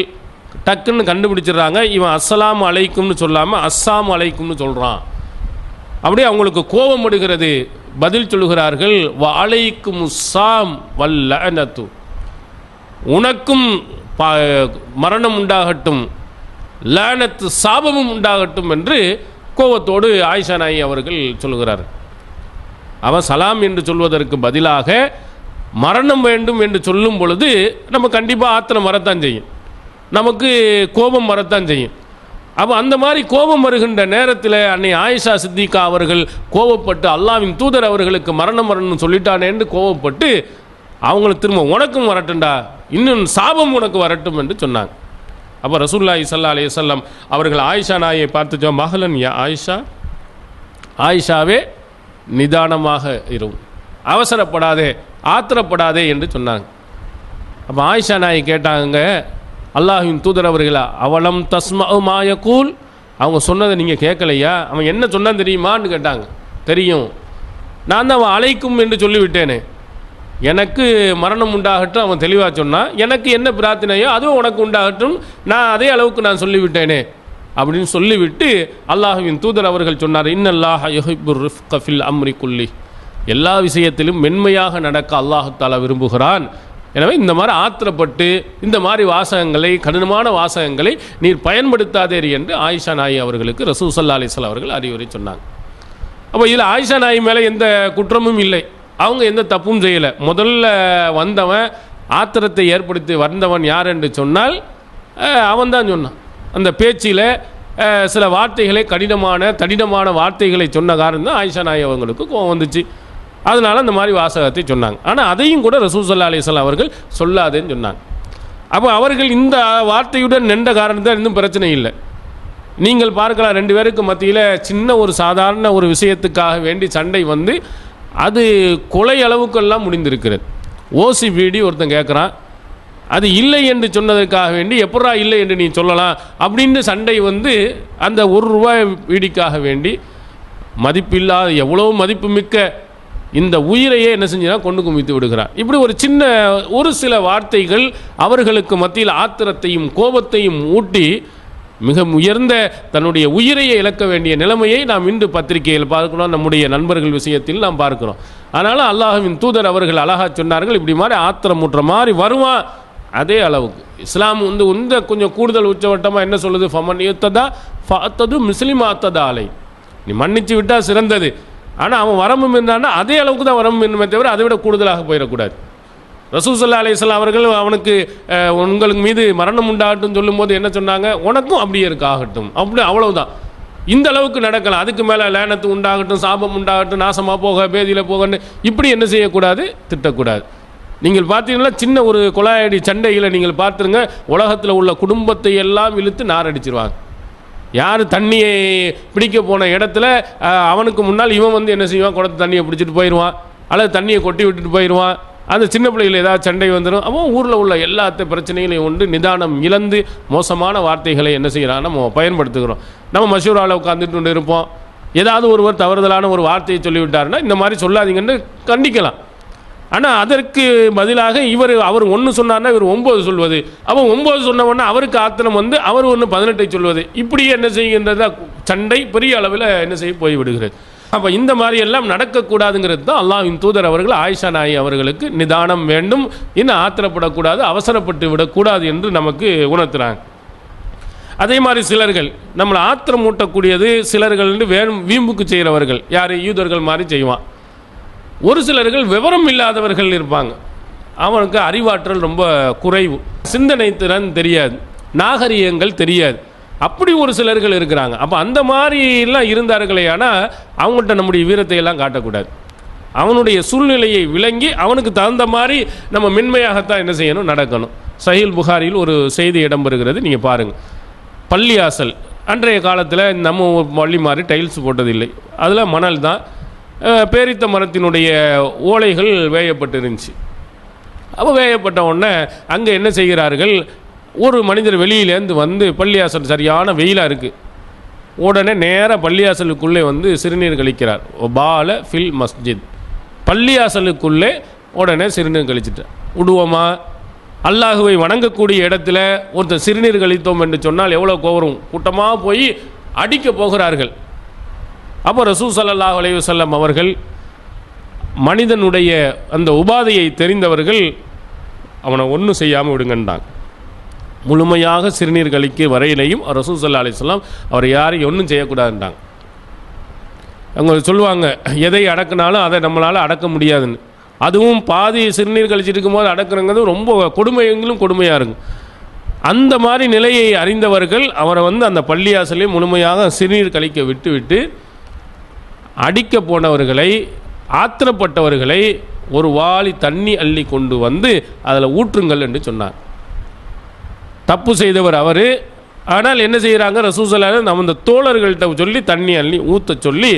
டக்குன்னு கண்டுபிடிச்சிடுறாங்க, இவன் அஸ்ஸலாமு அலைக்கும்னு சொல்லாமல் அஸ்ஸாமு அலைக்கும்னு சொல்கிறான். அப்படியே அவங்களுக்கு கோபம் விடுகிறது. பதில் சொல்லுகிறார்கள், வ அலைக்கும் ஸாம் வல் லஅனத்து, உனக்கும் மரணம் உண்டாகட்டும், லஅனத்து சாபமும் உண்டாகட்டும் என்று கோபத்தோடு ஆயிஷா நாயகி அவர்கள் சொல்லுகிறார். அவன் சலாம் என்று சொல்வதற்கு பதிலாக மரணம் வேண்டும் என்று சொல்லும் பொழுது நம்ம கண்டிப்பாக ஆத்திரம் வரத்தான் செய்யும், நமக்கு கோபம் வரத்தான் செய்யும். அப்போ அந்த மாதிரி கோபம் வருகின்ற நேரத்தில் அன்னை ஆயிஷா சித்திகா அவர்கள் கோபப்பட்டு அல்லாஹ்வின் தூதர் அவர்களுக்கு மரணம் வரணும்னு சொல்லிட்டானே என்று கோபப்பட்டு அவங்களுக்கு திரும்ப உனக்கும் வரட்டும்டா, இன்னும் சாபம் உனக்கு வரட்டும் என்று சொன்னாங்க. அப்போ ரசூலுல்லாஹி ஸல்லல்லாஹு அலைஹி வஸல்லம் அவர்கள் ஆயிஷா நாயை பார்த்து மகளன் யா ஆயிஷா, ஆயிஷாவே நிதானமாக இரும், அவசரப்படாதே, ஆத்திரப்படாதே என்று சொன்னாங்க. அப்போ ஆயிஷா நாயை கேட்டாங்க, அல்லாஹ்வின் தூதர் அவர்களா, அவலம் தஸ்மஉ மா யகூல், அவங்க சொன்னதை நீங்கள் கேட்கலையா, அவன் என்ன சொன்னான் தெரியுமான்னு கேட்டாங்க. தெரியும், நான் தான் அவன் அழைக்கும் என்று சொல்லிவிட்டேனே, எனக்கு மரணம் உண்டாகட்டும் அவன் தெளிவாக சொன்னான், எனக்கு என்ன பிரார்த்தனையோ அதுவும் உனக்கு உண்டாகட்டும், நான் அதே அளவுக்கு நான் சொல்லிவிட்டேனே அப்படின்னு சொல்லிவிட்டு அல்லாஹ்வின் தூதர் அவர்கள் சொன்னார், இன்னல்லாஹ யுஹிப்புர் ரிஃப்க ஃபில் அம்ரி குல்லி, எல்லா விஷயத்திலும் மென்மையாக நடக்க அல்லாஹ் தஆலா விரும்புகிறான். எனவே இந்த மாதிரி ஆத்திரப்பட்டு இந்த மாதிரி வாசகங்களை, கடினமான வாசகங்களை நீர் பயன்படுத்தாதேர் என்று ஆயிஷா நாயி அவர்களுக்கு ரசூல் ஸல்லல்லாஹு அலைஹி வஸல்லம் அவர்கள் அறிவுரை சொன்னாங்க. அப்போ இதில் ஆயிஷா நாயி மேலே எந்த குற்றமும் இல்லை, அவங்க எந்த தப்பும் செய்யலை. முதல்ல வந்தவன், ஆத்திரத்தை ஏற்படுத்தி வந்தவன் யார் என்று சொன்னால் அவன் தான் சொன்னான். அந்த பேச்சில் சில வார்த்தைகளை தடினமான வார்த்தைகளை சொன்ன காரணம் தான் ஆயிஷா நாயி அவங்களுக்கு கோவம் வந்துச்சு. அதனால் அந்த மாதிரி வாசகத்தை சொன்னாங்க. ஆனால் அதையும் கூட ரசூல் ஸல்லல்லாஹு அலைஹி வஸல்லம் அவர்கள் சொல்லாதேன்னு சொன்னாங்க. அப்போ அவர்கள் இந்த வார்த்தையுடன் நின்ற காரணத்தால் இன்னும் பிரச்சனை இல்லை. நீங்கள் பார்க்கலாம், ரெண்டு பேருக்கு மத்தியில் சின்ன ஒரு சாதாரண ஒரு விஷயத்துக்காக வேண்டி சண்டை வந்து அது கொலை அளவுக்கெல்லாம் முடிந்திருக்கிறது. ஓசி பீடி ஒருத்தன் கேட்குறான், அது இல்லை என்று சொன்னதற்காக வேண்டி எப்படா இல்லை என்று நீ சொல்லலாம் அப்படின்னு சண்டை வந்து அந்த ₹1 பீடிக்காக வேண்டி மதிப்பில்லாத எவ்வளோ மதிப்பு மிக்க இந்த உயிரையே என்ன செஞ்சுனா கொண்டு குமித்து விடுகிறார். இப்படி ஒரு சில வார்த்தைகள் அவர்களுக்கு மத்தியில் ஆத்திரத்தையும் கோபத்தையும் ஊட்டி மிக உயர்ந்த தன்னுடைய உயிரையை இழக்க வேண்டிய நிலைமையை நாம் இன்று பத்திரிகையில் பார்க்கிறோம், நம்முடைய நண்பர்கள் விஷயத்தில் நாம் பார்க்கிறோம். அதனால் அல்லாஹ்வின் தூதர் அவர்கள் அழகாக சொன்னார்கள், இப்படி மாதிரி ஆத்திரம் ஊட்டுற மாதிரி வருவான். அதே அளவுக்கு இஸ்லாம் வந்து கொஞ்சம் கூடுதல் உச்சவட்டமாக என்ன சொல்லுது, ஃபமன் யுத்ததா ஃபஅத்தது முஸ்லிம் ஆத்ததா அலை, நீ மன்னிச்சு விட்டால் சிறந்தது. ஆனால் அவன் வரம்பு இருந்தான்னா அதே அளவுக்கு தான் வரம்பு என்னமே தவிர அதை விட கூடுதலாக போயிடக்கூடாது. ரசூல் ஸல்லல்லாஹு அலைஹி வஸல்லம் அவர்கள் அவனுக்கு உங்களுக்கு மீது மரணம் உண்டாகட்டும் சொல்லும்போது என்ன சொன்னாங்க, உனக்கும் அப்படியே இருக்காகட்டும், அப்படி அவ்வளவுதான். இந்த அளவுக்கு நடக்கலாம். அதுக்கு மேலே லேனத்து உண்டாகட்டும், சாபம் உண்டாகட்டும், நாசமாக போக, பேதியில் போகன்னு இப்படி என்ன செய்யக்கூடாது, திட்டக்கூடாது. நீங்கள் பார்த்தீங்கன்னா சின்ன ஒரு கொலாயடி சண்டையில் நீங்கள் பார்த்துருங்க, உலகத்தில் உள்ள குடும்பத்தை எல்லாம் இழுத்து நாரடிச்சிருவாங்க. யார் தண்ணியை பிடிக்க போன இடத்துல அவனுக்கு முன்னால் இவன் வந்து என்ன செய்வான், குடத்து தண்ணியை பிடிச்சிட்டு போயிடுவான், அல்லது தண்ணியை கொட்டி விட்டுட்டு போயிடுவான். அந்த சின்ன பிள்ளைகள் ஏதாவது சண்டை வந்துடும், அவன் ஊரில் உள்ள எல்லாத்த பிரச்சனைகளையும் உண்டு நிதானம் இழந்து மோசமான வார்த்தைகளை என்ன செய்கிறான் நம்ம பயன்படுத்துகிறோம். நம்ம மஷூராவில் உட்காந்துட்டு கொண்டு இருப்போம், ஏதாவது ஒருவர் தவறுதலான ஒரு வார்த்தையை சொல்லிவிட்டாருன்னா இந்த மாதிரி சொல்லாதீங்கன்னு கண்டிக்கலாம். ஆனால் அதற்கு பதிலாக அவர் 1 சொன்னார்னா இவர் 9 சொல்வது, அவன் 9 சொன்னவொன்னா அவருக்கு ஆத்திரம் வந்து அவர் 18 சொல்வது, இப்படியே என்ன செய்கின்றதா சண்டை பெரிய அளவில் என்ன செய்ய போய்விடுகிறது. அப்போ இந்த மாதிரி எல்லாம் நடக்கக்கூடாதுங்கிறது தான் அல்லாஹ்வின் தூதர் அவர்கள் ஆயிஷா நாயி அவர்களுக்கு நிதானம் வேண்டும், இன்னும் ஆத்திரப்படக்கூடாது, அவசரப்பட்டு விடக்கூடாது என்று நமக்கு உணர்த்துறாங்க. அதே மாதிரி சிலர்கள் நம்மளை ஆத்திரம் ஊட்டக்கூடியது சிலர்கள் வீம்புக்கு செய்கிறவர்கள் யார், யூதர்கள் மாதிரி செய்வான். ஒரு சிலர்கள் விவரம் இல்லாதவர்கள் இருப்பாங்க, அவனுக்கு அறிவாற்றல் ரொம்ப குறைவு, சிந்தனை திறன் தெரியாது, நாகரிகங்கள் தெரியாது, அப்படி ஒரு சிலர்கள் இருக்கிறாங்க. அப்போ அந்த மாதிரிலாம் இருந்தார்களே, ஆனால் அவங்கள்ட்ட நம்முடைய வீரத்தை எல்லாம் காட்டக்கூடாது. அவனுடைய சூழ்நிலையை விளங்கி அவனுக்கு தகுந்த மாதிரி நம்ம மென்மையாகத்தான் என்ன செய்யணும், நடக்கணும். சஹீல் புகாரியில் ஒரு செய்தி இடம்பெறுகிறது, நீங்கள் பாருங்கள். பள்ளியாசல் அன்றைய காலத்தில் நம்ம பள்ளி மாதிரி டைல்ஸ் போட்டதில்லை, அதில் மணல் தான், பேரித்த மரத்தினுடைய ஓலைகள் வேயப்பட்டு இருந்துச்சு. அப்போ வேயப்பட்ட உடனே அங்கே என்ன செய்கிறார்கள், ஒரு மனிதர் வெளியிலேருந்து வந்து பள்ளியாசல் சரியான வெயிலாக இருக்குது, உடனே நேராக பள்ளியாசலுக்குள்ளே வந்து சிறுநீர் கழிக்கிறார். பால ஃபில் மஸ்ஜித், பள்ளியாசலுக்குள்ளே உடனே சிறுநீர் கழிச்சிட்டார். விடுவோமா? அல்லாஹுவை வணங்கக்கூடிய இடத்துல ஒருத்தர் சிறுநீர் கழித்தோம் என்று சொன்னால் எவ்வளோ கோவரும், கூட்டமாக போய் அடிக்க போகிறார்கள். அப்போ ரசூல் ஸல்லல்லாஹு அலைஹி வஸல்லம் அவர்கள் மனிதனுடைய அந்த உபாதையை தெரிந்தவர்கள் அவனை ஒன்றும் செய்யாமல் விடுங்கன்றாங்க. முழுமையாக சிறுநீர் கழிக்க வரையிலையும் ரசூல் ஸல்லல்லாஹு அலைஹி வஸல்லம் அவர் யாரையும் ஒன்றும் செய்யக்கூடாதுன்றாங்க. அவங்க சொல்லுவாங்க, எதை அடக்குனாலும் அதை நம்மளால் அடக்க முடியாதுன்னு. அதுவும் பாதி சிறுநீர் கழிச்சிட்டு இருக்கும்போது அடக்குறங்கிறது ரொம்ப கொடுமைகளும் கொடுமையாக இருக்கும். அந்த மாதிரி நிலையை அறிந்தவர்கள் அவரை வந்து அந்த பள்ளியாசலை முழுமையாக சிறுநீர் கழிக்க விட்டு அடிக்க போனவர்களை, ஆத்திரப்பட்டவர்களை ஒரு வாளி தண்ணி அள்ளி கொண்டு வந்து அதில் ஊற்றுங்கள் என்று சொன்னார். தப்பு செய்தவர் அவர், ஆனால் என்ன செய்கிறாங்க, ரசூல் ஸல்லல்லாஹு அலைஹி வஸல்லம் நம்ம இந்த தோழர்கள்ட்ட சொல்லி தண்ணி அள்ளி ஊற்ற சொல்லி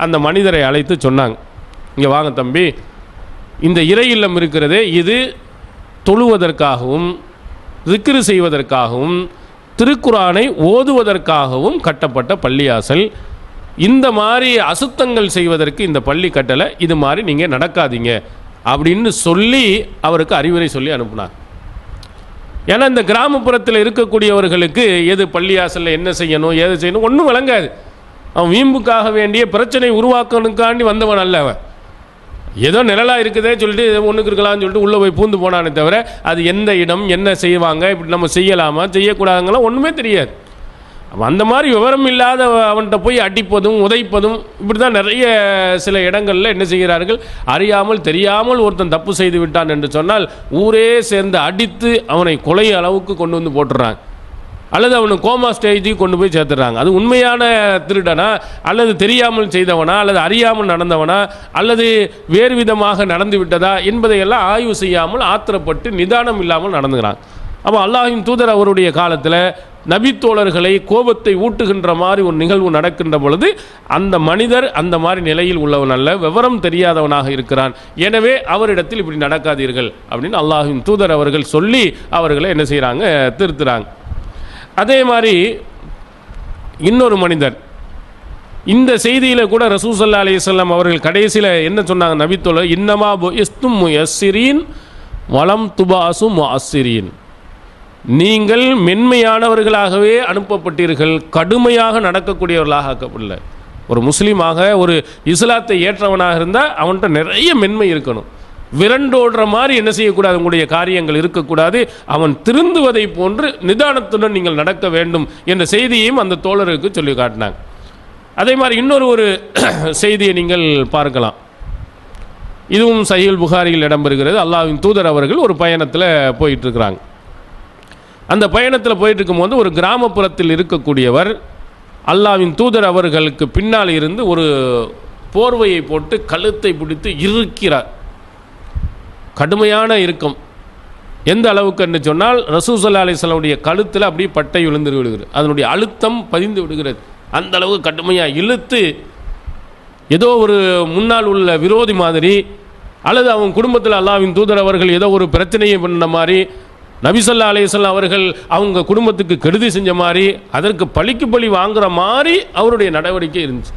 அந்த மனிதரை அழைத்து சொன்னாங்க, இங்கே வாங்க தம்பி, இந்த இறை இல்லம் இருக்கிறதே இது தொழுவதற்காகவும் திக்ரு செய்வதற்காகவும் திருக்குரானை ஓதுவதற்காகவும் கட்டப்பட்ட பள்ளியாசல். இந்த மாதிரி அசுத்தங்கள் செய்வதற்கு இந்த பள்ளி கட்டலை, இது மாதிரி நீங்கள் நடக்காதீங்க அப்படின்னு சொல்லி அவருக்கு அறிவுரை சொல்லி அனுப்புனார். ஏன்னா இந்த கிராமப்புறத்தில் இருக்கக்கூடியவர்களுக்கு எது பள்ளியாசலில் என்ன செய்யணும் ஏது செய்யணும் ஒன்றும் விளங்காது. அவன் வீம்புக்காக வேண்டிய பிரச்சனை உருவாக்கணுக்காண்டி வந்தவன் அல்ல. அவன் ஏதோ நிழலாக இருக்குதே சொல்லிட்டு ஒன்றுக்கு இருக்கலாம்னு சொல்லிட்டு உள்ளே போய் பூந்து போனானே தவிர அது எந்த இடம், என்ன செய்வாங்க, இப்படி நம்ம செய்யலாமா செய்யக்கூடாதுங்களாம் ஒன்றுமே தெரியாது. அந்த மாதிரி விவரம் இல்லாத அவன்கிட்ட போய் அடிப்பதும் உதைப்பதும் இப்படி தான் நிறைய சில இடங்களில் என்ன செய்கிறார்கள், அறியாமல் தெரியாமல் ஒருத்தன் தப்பு செய்து விட்டான் என்று சொன்னால் ஊரே சேர்ந்து அடித்து அவனை கொலை அளவுக்கு கொண்டு வந்து போட்டுறாங்க, அல்லது அவனை கோமா ஸ்டேஜுக்கு கொண்டு போய் சேர்த்துறாங்க. அது உண்மையான திருடனா, அல்லது தெரியாமல் செய்தவனா, அல்லது அறியாமல் நடந்தவனா, அல்லது வேறு விதமாக நடந்து விட்டதா என்பதையெல்லாம் ஆய்வு செய்யாமல் ஆத்திரப்பட்டு நிதானம் இல்லாமல் நடந்துக்கிறாங்க. அப்போ அல்லாஹ்வின் தூதர் அவருடைய காலத்தில் நபித்தோழர்களை கோபத்தை ஊட்டுகின்ற மாதிரி ஒரு நிகழ்வு நடக்கின்ற பொழுது அந்த மனிதர் அந்த மாதிரி நிலையில் உள்ளவன் அல்ல, விவரம் தெரியாதவனாக இருக்கிறான், எனவே அவரிடத்தில் இப்படி நடக்காதீர்கள் அப்படின்னு அல்லாஹ்வின் தூதர் அவர்கள் சொல்லி அவர்களை என்ன செய்கிறாங்க, திருத்துறாங்க. அதே மாதிரி இன்னொரு மனிதர், இந்த செய்தியில் கூட ரசூல் ஸல்லல்லாஹு அலைஹி வஸல்லம் அவர்கள் கடைசியில் என்ன சொன்னாங்க, நபித்தோழர் இன்னமா புஇஸ்தும் முயஸ்ஸிரீன் வலம் துபாசு முஅஸ்ஸிரீன், நீங்கள் மென்மையானவர்களாகவே அனுப்பப்பட்டீர்கள், கடுமையாக நடக்கக்கூடியவர்களாக ஆக்கப்படல. ஒரு முஸ்லீமாக ஒரு இஸ்லாத்தை ஏற்றவனாக இருந்தால் அவன்கிட்ட நிறைய மென்மை இருக்கணும், விரண்டோடுற மாதிரி என்ன செய்யக்கூடாது, உங்களுடைய காரியங்கள் இருக்கக்கூடாது, அவன் திருந்துவதை போன்று நிதானத்துடன் நீங்கள் நடக்க வேண்டும் என்ற செய்தியையும் அந்த தோழருக்கு சொல்லி காட்டினாங்க. அதே மாதிரி இன்னொரு செய்தியை நீங்கள் பார்க்கலாம், இதுவும் சஹீஹுல் புகாரியில் இடம்பெறுகிறது. அல்லாஹ்வின் தூதர் அவர்கள் ஒரு பயணத்தில் போயிட்டுருக்கிறாங்க. அந்த பயணத்தில் போயிட்டு இருக்கும்போது ஒரு கிராமப்புறத்தில் இருக்கக்கூடியவர் அல்லாஹ்வின் தூதர் அவர்களுக்கு பின்னால் இருந்து ஒரு போர்வையை போட்டு கழுத்தை பிடித்து இறுக்கிறார். கடுமையான இறுக்கம். எந்த அளவுக்கு என்று சொன்னால் ரசூல் ஸல்லல்லாஹு அலைஹி வஸல்லம் கழுத்தில் அப்படியே பட்டை விழுந்து விடுகிறது, அதனுடைய அழுத்தம் பதிந்து விடுகிறது. அந்த அளவு கடுமையாக இழுத்து ஏதோ ஒரு முன்னால் உள்ள விரோதி மாதிரி, அல்லது அவன் குடும்பத்தில் அல்லாஹ்வின் தூதர் அவர்கள் ஏதோ ஒரு பிரச்சனையை பண்ண மாதிரி, நபி ஸல்லல்லாஹு அலைஹி வஸல்லம் அவர்கள் அவங்க குடும்பத்துக்கு கெடுதி செஞ்ச மாதிரி, அதற்கு பழிக்கு பழி வாங்குற மாதிரி அவருடைய நடவடிக்கை இருந்துச்சு.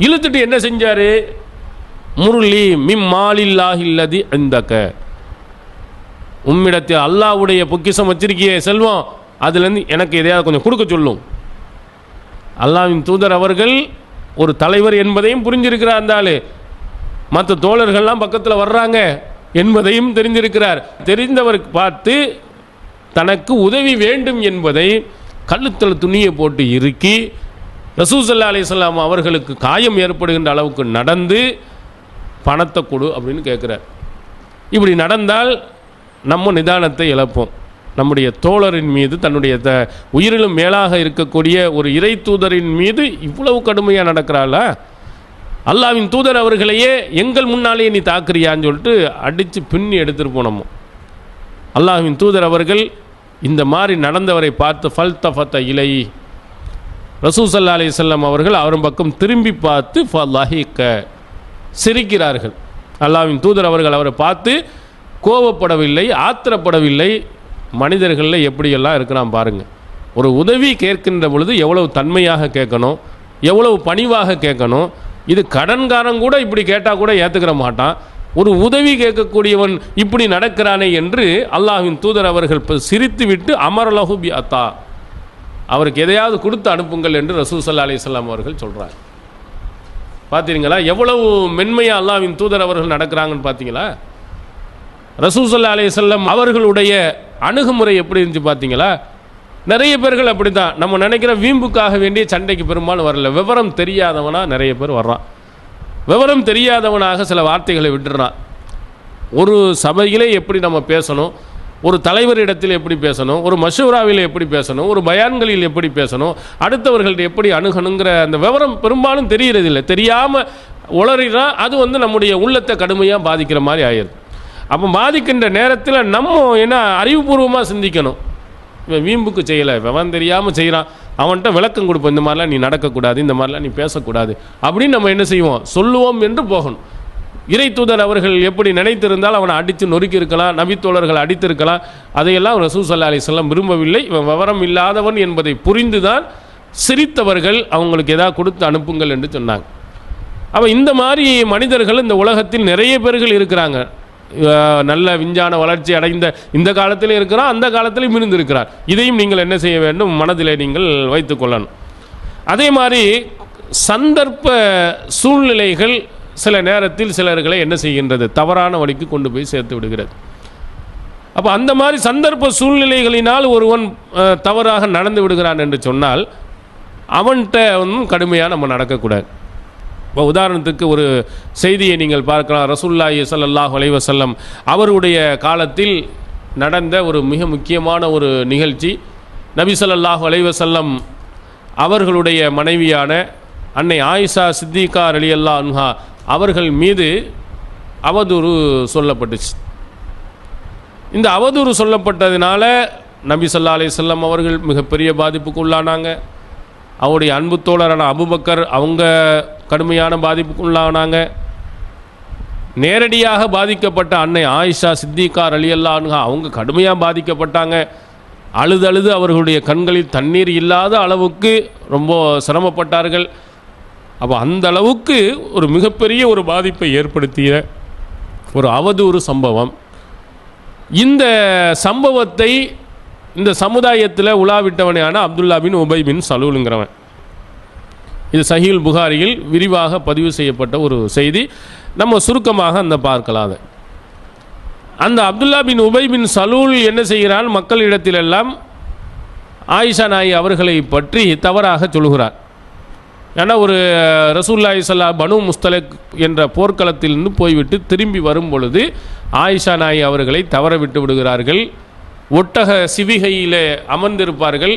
இழுத்துட்டு என்ன செஞ்சார், முர்லி மிம் மாலில்லாஹில்லதி இந்தக, உம்மிடத்தில் அல்லாஹ்வுடைய பொக்கிஷம் வச்சிருக்கிய செல்வம், அதுலேருந்து எனக்கு எதையாவது கொஞ்சம் கொடுக்க சொல்லும். அல்லாஹ்வின் தூதர் அவர்கள் ஒரு தலைவர் என்பதையும் புரிஞ்சிருக்கிறார் அந்த ஆள், மற்ற தோழர்கள்லாம் பக்கத்தில் வர்றாங்க என்பதையும் தெரிந்திருக்கிறார். தெரிந்தவருக்கு பார்த்து தனக்கு உதவி வேண்டும் என்பதை கழுத்தில் துணியை போட்டு இறுக்கி ரசூல் ஸல்லல்லாஹு அலைஹி வஸல்லம் அவர்களுக்கு காயம் ஏற்படுகின்ற அளவுக்கு நடந்து பணத்தை கொடு அப்படின்னு கேட்குறார். இப்படி நடந்தால் நம்ம நிதானத்தை இழப்போம். நம்முடைய தோழரின் மீது, தன்னுடைய உயிரிலும் மேலாக இருக்கக்கூடிய ஒரு இறை தூதரின் மீது இவ்வளவு கடுமையாக நடக்கிறாளா, அல்லாஹ்வின் தூதர் அவர்களையே எங்கள் முன்னாலேயே நீ தாக்குறியான்னு சொல்லிட்டு அடித்து பின்னி எடுத்துகிட்டு போனோம். அல்லாஹ்வின் தூதர் அவர்கள் இந்த மாதிரி நடந்தவரை பார்த்து ஃபல்தஃபத இலை, ரசூல் ஸல்லல்லாஹு அலைஹி வஸல்லம் அவர்கள் அவரின் பக்கம் திரும்பி பார்த்து ஃபலஹிக, சிரிக்கிறார்கள். அல்லாஹ்வின் தூதர் அவர்கள் அவரை பார்த்து கோபப்படவில்லை, ஆத்திரப்படவில்லை. மனிதர்களில் எப்படியெல்லாம் இருக்கிறான் பாருங்கள். ஒரு உதவி கேட்கின்ற பொழுது எவ்வளவு தன்மையாக கேட்கணும், எவ்வளவு பணிவாக கேட்கணும். இது கடன்காரன் கூட இப்படி கேட்டால் கூட ஏற்றுக்கிற மாட்டான், ஒரு உதவி கேட்கக்கூடியவன் இப்படி நடக்கிறானே என்று அல்லாஹ்வின் தூதர் அவர்கள் சிரித்து விட்டு அமரலஹு பி அத்தா, அவருக்கு எதையாவது கொடுத்து அனுப்புங்கள் என்று ரசூல் ஸல்லல்லாஹு அலைஹி வஸல்லம் அவர்கள் சொல்கிறார். பார்த்தீங்களா எவ்வளவு மென்மையாக அல்லாஹ்வின் தூதர் அவர்கள் நடக்கிறாங்கன்னு பார்த்தீங்களா. ரசூல் ஸல்லல்லாஹு அலைஹி வஸல்லம் அவர்களுடைய அணுகுமுறை எப்படி இருந்துச்சு பார்த்தீங்களா. நிறைய பேர்கள் அப்படி தான், நம்ம நினைக்கிற வீம்புக்காக வேண்டிய சண்டைக்கு பெரும்பாலும் வரல. விவரம் தெரியாதவனாக நிறைய பேர் வர்றான், விவரம் தெரியாதவனாக சில வார்த்தைகளை விட்டுறான். ஒரு சபையிலே எப்படி நம்ம பேசணும், ஒரு தலைவரிடத்தில் எப்படி பேசணும், ஒரு மஷூராவில் எப்படி பேசணும், ஒரு பயான்களில் எப்படி பேசணும், அடுத்தவர்கள்ட்ட எப்படி அணுகணுங்கிற அந்த விவரம் பெரும்பாலும் தெரிகிறதில்லை. தெரியாமல் உளறினா அது நம்முடைய உள்ளத்தை கடுமையாக பாதிக்கிற மாதிரி ஆயிடுது. அப்போ பாதிக்கின்ற நேரத்தில் நம்ம என்ன அறிவுபூர்வமாக சிந்திக்கணும். இவன் வீம்புக்கு செய்யலை, விவரம் தெரியாமல் செய்கிறான், அவன்கிட்ட விளக்கம் கொடுப்போம், இந்த மாதிரிலாம் நீ நடக்கக்கூடாது, இந்த மாதிரிலாம் நீ பேசக்கூடாது அப்படின்னு நம்ம என்ன செய்வோம், சொல்லுவோம் என்று போகணும். இறை தூதர் அவர்கள் எப்படி நினைத்திருந்தால் அவனை அடித்து நொறுக்கி இருக்கலாம், நபித்தோழர்கள் அடித்திருக்கலாம். அதையெல்லாம் ரசூல் ஸல்லல்லாஹு அலைஹி வஸல்லம் விரும்பவில்லை. இவன் விவரம் இல்லாதவன் என்பதை புரிந்துதான் சிரித்தவர்கள் அவங்களுக்கு ஏதாவது கொடுத்து அனுப்புங்கள் என்று சொன்னாங்க. அப்போ இந்த மாதிரி மனிதர்கள் இந்த உலகத்தில் நிறைய பேர்கள் இருக்கிறாங்க. நல்ல விஞ்ஞான வளர்ச்சி அடைந்த இந்த காலத்திலே இருக்கிறான், அந்த காலத்திலையும் இருந்திருக்கிறார். இதையும் நீங்கள் என்ன செய்ய வேண்டும், மனதிலே நீங்கள் வைத்து கொள்ளணும். அதே மாதிரி சந்தர்ப்ப சூழ்நிலைகள் சில நேரத்தில் சிலர்களை என்ன செய்கின்றது, தவறான வழிக்கு கொண்டு போய் சேர்த்து விடுகிறது. அப்போ அந்த மாதிரி சந்தர்ப்ப சூழ்நிலைகளினால் ஒருவன் தவறாக நடந்து விடுகிறான் என்று சொன்னால் அவன்கிட்ட கடுமையாக நம்ம நடக்கக்கூடாது. இப்போ உதாரணத்துக்கு ஒரு செய்தியை நீங்கள் பார்க்கலாம். ரசூலுல்லாஹி ஸல்லல்லாஹு அலைஹி வஸல்லம் அவருடைய காலத்தில் நடந்த ஒரு மிக முக்கியமான ஒரு நிகழ்ச்சி. நபி ஸல்லல்லாஹு அலைஹி வஸல்லம் அவர்களுடைய மனைவியான அன்னை ஆயிஷா சித்திகா ரலியல்லாஹு அன்ஹா அவர்கள் மீது அவதூறு சொல்லப்பட்டுச்சு. இந்த அவதூறு சொல்லப்பட்டதினால நபி ஸல்லல்லாஹு அலைஹி வஸல்லம் அவர்கள் மிகப்பெரிய பாதிப்புக்கு உள்ளானாங்க. அவருடைய அன்பு தோழரான அபூபக்கர் அவங்க கடுமையான பாதிப்புக்கு உள்ளானாங்க. நேரடியாக பாதிக்கப்பட்ட அன்னை ஆயிஷா சித்திகா ரலியல்லாஹு அன்ஹா அவங்க கடுமையாக பாதிக்கப்பட்டாங்க. அழுது அவர்களுடைய கண்களில் தண்ணீர் இல்லாத அளவுக்கு ரொம்ப சிரமப்பட்டார்கள். அப்போ அந்த அளவுக்கு ஒரு மிகப்பெரிய ஒரு பாதிப்பை ஏற்படுத்திய ஒரு அவதூறு சம்பவம். இந்த சம்பவத்தை இந்த சமுதாயத்தில் உலாவிட்டவனான அப்துல்லா பின் உபை பின் சலூலுங்கிறவன். இது சஹீல் புகாரியில் விரிவாக பதிவு செய்யப்பட்ட ஒரு செய்தி. நம்ம சுருக்கமாக அந்த பார்க்கலாம். அந்த அப்துல்லா பின் உபை பின் சலூல் என்ன செய்கிறான், மக்களிடத்திலெல்லாம் ஆயிஷா நாயி அவர்களை பற்றி தவறாக சொல்கிறார். ஏன்னா ஒரு ரசூலுல்லாஹி ஸல்லல்லாஹு பனு முஸ்தலக் என்ற போர்க்களத்திலிருந்து போய்விட்டு திரும்பி வரும் பொழுது ஆயிஷா நாயி அவர்களை தவற விட்டு விடுகிறார்கள். ஒட்டக சிவிகையில் அமர்ந்திருப்பார்கள்.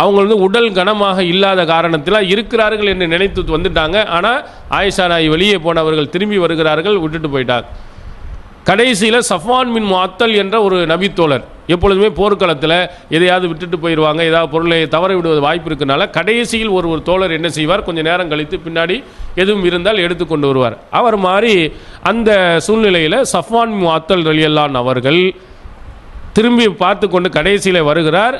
அவங்க உடல் கனமாக இல்லாத காரணத்தில் இருக்கிறார்கள் என்று நினைத்து வந்துட்டாங்க. ஆனால் ஆயிஷா நாயி வெளியே போனவர்கள் திரும்பி வருகிறார்கள், விட்டுட்டு போயிட்டாங்க. கடைசியில் சஃப்வான் பின் முஅத்தல் என்ற ஒரு நபித்தோழர், எப்பொழுதுமே போர்க்களத்தில் எதையாவது விட்டுட்டு போயிடுவாங்க, ஏதாவது பொருளை தவற விடுவது வாய்ப்பு இருக்கிறனால கடைசியில் ஒரு தோழர் என்ன செய்வார், கொஞ்சம் நேரம் கழித்து பின்னாடி எதுவும் இருந்தால் எடுத்து கொண்டு வருவார். அவர் மாதிரி அந்த சூழ்நிலையில் சஃப்வான் பின் முஅத்தல் ரலியல்லாஹு அவர்கள் திரும்பி பார்த்து கொண்டு கடைசியில் வருகிறார்.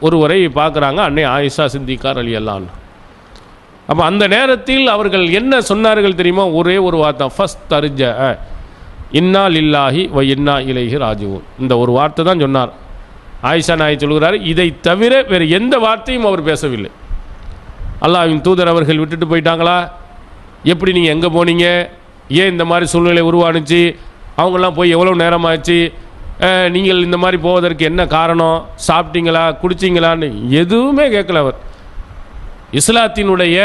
ஒருவரை பார்க்குறாங்க, அன்னை ஆயிஷா சித்திகா ரலியல்லாஹு. அப்போ அந்த நேரத்தில் அவர்கள் என்ன சொன்னார்கள் தெரியுமா, ஒரே ஒரு வார்த்தை, ஃபஸ்ட் தர்ஜ இன்னா லில்லாஹி வ இன்னா இலைஹி ராஜிஊன், இந்த ஒரு வார்த்தை தான் சொன்னார். ஆயிஷா நாயி சொல்கிறார், இதை தவிர வேறு எந்த வார்த்தையும் அவர் பேசவில்லை. அல்லாஹ்வின் தூதர் அவர்கள் விட்டுட்டு போயிட்டாங்களா, எப்படி நீங்கள் எங்கே போனீங்க, ஏன் இந்த மாதிரி சூழ்நிலை உருவானுச்சு, அவங்கெல்லாம் போய் எவ்வளோ நேரமாச்சு, நீங்கள் இந்த மாதிரி போவதற்கு என்ன காரணம், சாப்பிட்டீங்களா குடிச்சிங்களான்னு எதுவுமே கேட்கல. அவர் இஸ்லாத்தினுடைய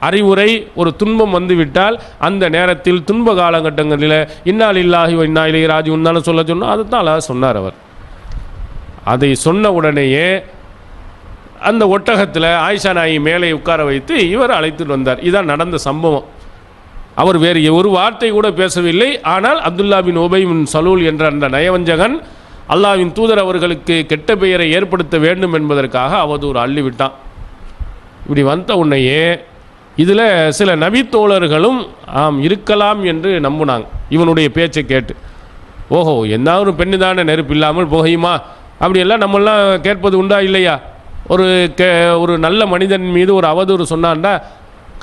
அறிவுரை, ஒரு துன்பம் வந்துவிட்டால் அந்த நேரத்தில் துன்ப காலகட்டங்களில் இன்னா லில்லாஹி வ இன்னா இலைஹி ராஜிஊன் தானே சொல்ல சொன்னோம், அதுதான் அல்லாஹ் சொன்னார். அவர் அதை சொன்ன உடனேயே அந்த ஒட்டகத்தில் ஆயிஷா நாயி மேலே உட்கார வைத்து இவர் அழைத்துட்டு வந்தார். இதுதான் நடந்த சம்பவம். அவர் வேறு ஒரு வார்த்தை கூட பேசவில்லை. ஆனால் அப்துல்லா பின் உபை பின் சலூல் என்ற அந்த நயவஞ்சகன் அல்லாஹ்வின் தூதர் அவர்களுக்கு கெட்ட பெயரை ஏற்படுத்த வேண்டும் என்பதற்காக அவதூறு அள்ளிவிட்டான். இப்படி வந்த உடனேயே இதில் சில நபித்தோழர்களும் இருக்கலாம் என்று நம்பினாங்க இவனுடைய பேச்சை கேட்டு. ஓஹோ, என்ன ஒரு பெண்ணு தானே, நெருப்பு இல்லாமல் புகையுமா, அப்படியெல்லாம் நம்மெல்லாம் கேட்பது உண்டா இல்லையா? ஒரு நல்ல மனிதன் மீது ஒரு அவதூறு சொன்னான்டா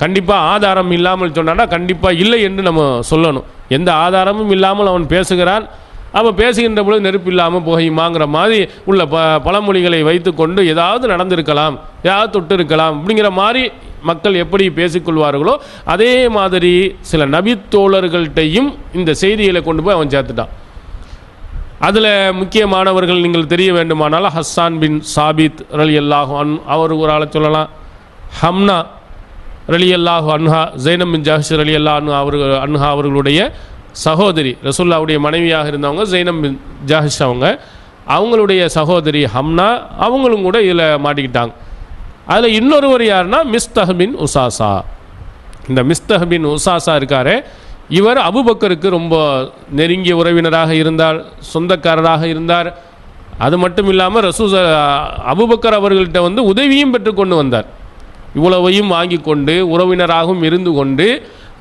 கண்டிப்பாக ஆதாரம் இல்லாமல் சொன்னான்னா கண்டிப்பாக இல்லை என்று நம்ம சொல்லணும். எந்த ஆதாரமும் இல்லாமல் அவன் பேசுகிறான், அவன் பேசுகின்ற பொழுது நெருப்பு இல்லாமல் புகையுமாங்கிற மாதிரி உள்ள பழமொழிகளை வைத்து கொண்டு ஏதாவது நடந்திருக்கலாம், ஏதாவது தொட்டு இருக்கலாம் அப்படிங்கிற மாதிரி மக்கள் எப்படி பேசிக்கொள்வார்களோ அதே மாதிரி சில நபித்தோழர்கள்ட்டையும் இந்த செய்திகளை கொண்டு போய் அவன் சேர்த்துட்டான். அதில் முக்கியமானவர்கள் நீங்கள் தெரிய வேண்டுமானால் ஹஸ்ஸான் பின் சாபித் ரலியல்லாஹு அன்ஹு அவர் ஒரு ஆளை சொல்லலாம். ஹம்னா ரலியல்லாஹு அன்ஹா, ஜைனப் பின் ஜஹ்ஷ் ரலியல்லாஹு அன்ஹா அவர்களுடைய சகோதரி, ரசூலுல்லாஹ்வுடைய மனைவியாக இருந்தவங்க ஜைனப் பின் ஜஹ்ஷ், அவங்களுடைய சகோதரி ஹம்னா, அவங்களும் கூட இதில் மாட்டிக்கிட்டாங்க. அதில் இன்னொருவர் யாருன்னா மிஸ்தஹ் பின் உசாசா. இந்த மிஸ்தஹ் பின் உசாசா இருக்காரு, இவர் அபூபக்கருக்கு ரொம்ப நெருங்கிய உறவினராக இருந்தார், சொந்தக்காரராக இருந்தார். அது மட்டும் இல்லாமல் அபூபக்கர் அவர்கள்ட்ட உதவியும் பெற்றுக்கொண்டு வந்தார். இவ்வளவையும் வாங்கி கொண்டு உறவினராகவும் இருந்து கொண்டு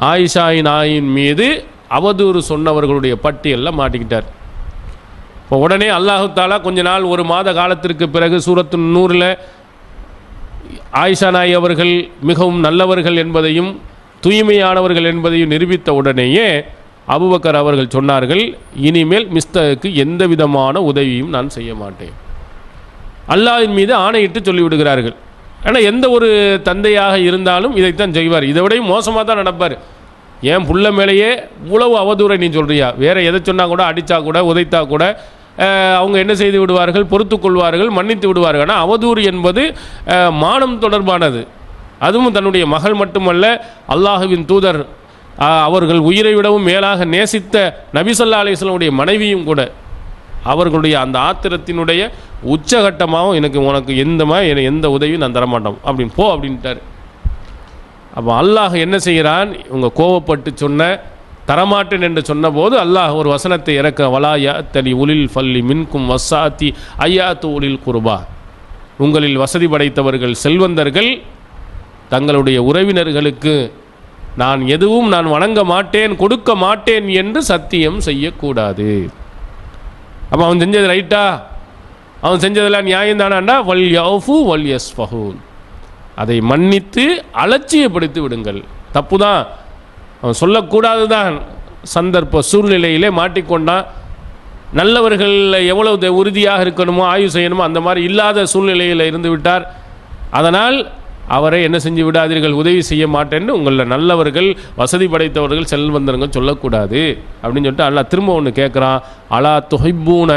ஆயிஷா நாயின் மீது அவதூறு சொன்னவர்களுடைய பட்டியலில் மாட்டிக்கிட்டார். இப்போ உடனே அல்லாஹு தாலா கொஞ்ச நாள், ஒரு மாத காலத்திற்கு பிறகு சூரத்து நூறில் ஆயிஷா நாயி அவர்கள் மிகவும் நல்லவர்கள் என்பதையும் தூய்மையானவர்கள் என்பதையும் நிரூபித்த உடனேயே அபூபக்கர் அவர்கள் சொன்னார்கள், இனிமேல் மிஸ்தகுக்கு எந்த விதமான உதவியும் நான் செய்ய மாட்டேன். அல்லாஹ்வின் மீது ஆணையிட்டு சொல்லிவிடுகிறார்கள். ஆனால் எந்த ஒரு தந்தையாக இருந்தாலும் இதைத்தான் செய்வார், இதை விடையும் மோசமாக தான் நடப்பார். ஏன் புள்ள மேலேயே இவ்வளவு அவதூறை நீ சொல்கிறியா, வேறு எதை சொன்னால் கூட, அடித்தா கூட, உதைத்தா கூட அவங்க என்ன செய்து விடுவார்கள், பொறுத்து கொள்வார்கள், மன்னித்து விடுவார்கள். ஆனால் அவதூறு என்பது மானம் தொடர்பானது. அதுவும் தன்னுடைய மகள் மட்டுமல்ல, அல்லாஹுவின் தூதர் அவர்கள் உயிரை விடவும் மேலாக நேசித்த நபி ஸல்லல்லாஹு அலைஹி வஸல்லம் மனைவியும் கூட அவர்களுடைய அந்த ஆத்திரத்தினுடைய உச்சகட்டமாகவும் உனக்கு எந்த உதவியும் நான் தரமாட்டோம் அப்படின்னு அப்படின்ட்டார். அப்போ அல்லாஹ் என்ன செய்கிறான், இவங்க கோவப்பட்டு சொன்ன தரமாட்டேன் என்று சொன்னபோது அல்லாஹ் ஒரு வசனத்தை இறக்க, வலா யஅத்தலி உலில் ஃபல்லி மின்கும் வஸ்ஸாத்தி ஐயாத்து உலில் குர்பா, உங்களில் வசதி படைத்தவர்கள் செல்வந்தர்கள் தங்களுடைய உறவினர்களுக்கு நான் எதுவும் நான் வணங்க மாட்டேன் கொடுக்க மாட்டேன் என்று சத்தியம் செய்யக்கூடாது. அப்போ அவன் செஞ்சது ரைட்டா? அவன் செஞ்சதெல்லாம் நியாயம் தானாண்டா? வல் யஃபு வல் யஸ்ஃபஹூன், அதை மன்னித்து அலட்சியப்படுத்தி விடுங்கள். தப்பு தான், அவன் சொல்லக்கூடாது தான். சந்தர்ப்ப சூழ்நிலையிலே மாட்டிக்கொண்டான். நல்லவர்கள் எவ்வளவு உறுதியாக இருக்கணுமோ ஆய்வு செய்யணுமோ அந்த மாதிரி இல்லாத சூழ்நிலையில் இருந்து விட்டார். அதனால் அவரை என்ன செஞ்சு விடாதீர்கள், உதவி செய்ய மாட்டேன்னு உங்களில் நல்லவர்கள் வசதி படைத்தவர்கள் செல்வந்தர்கள் சொல்லக்கூடாது அப்படின்னு சொல்லிட்டு அல்லாஹ் திரும்ப ஒன்று கேட்குறான், அலா துஹிப்பூன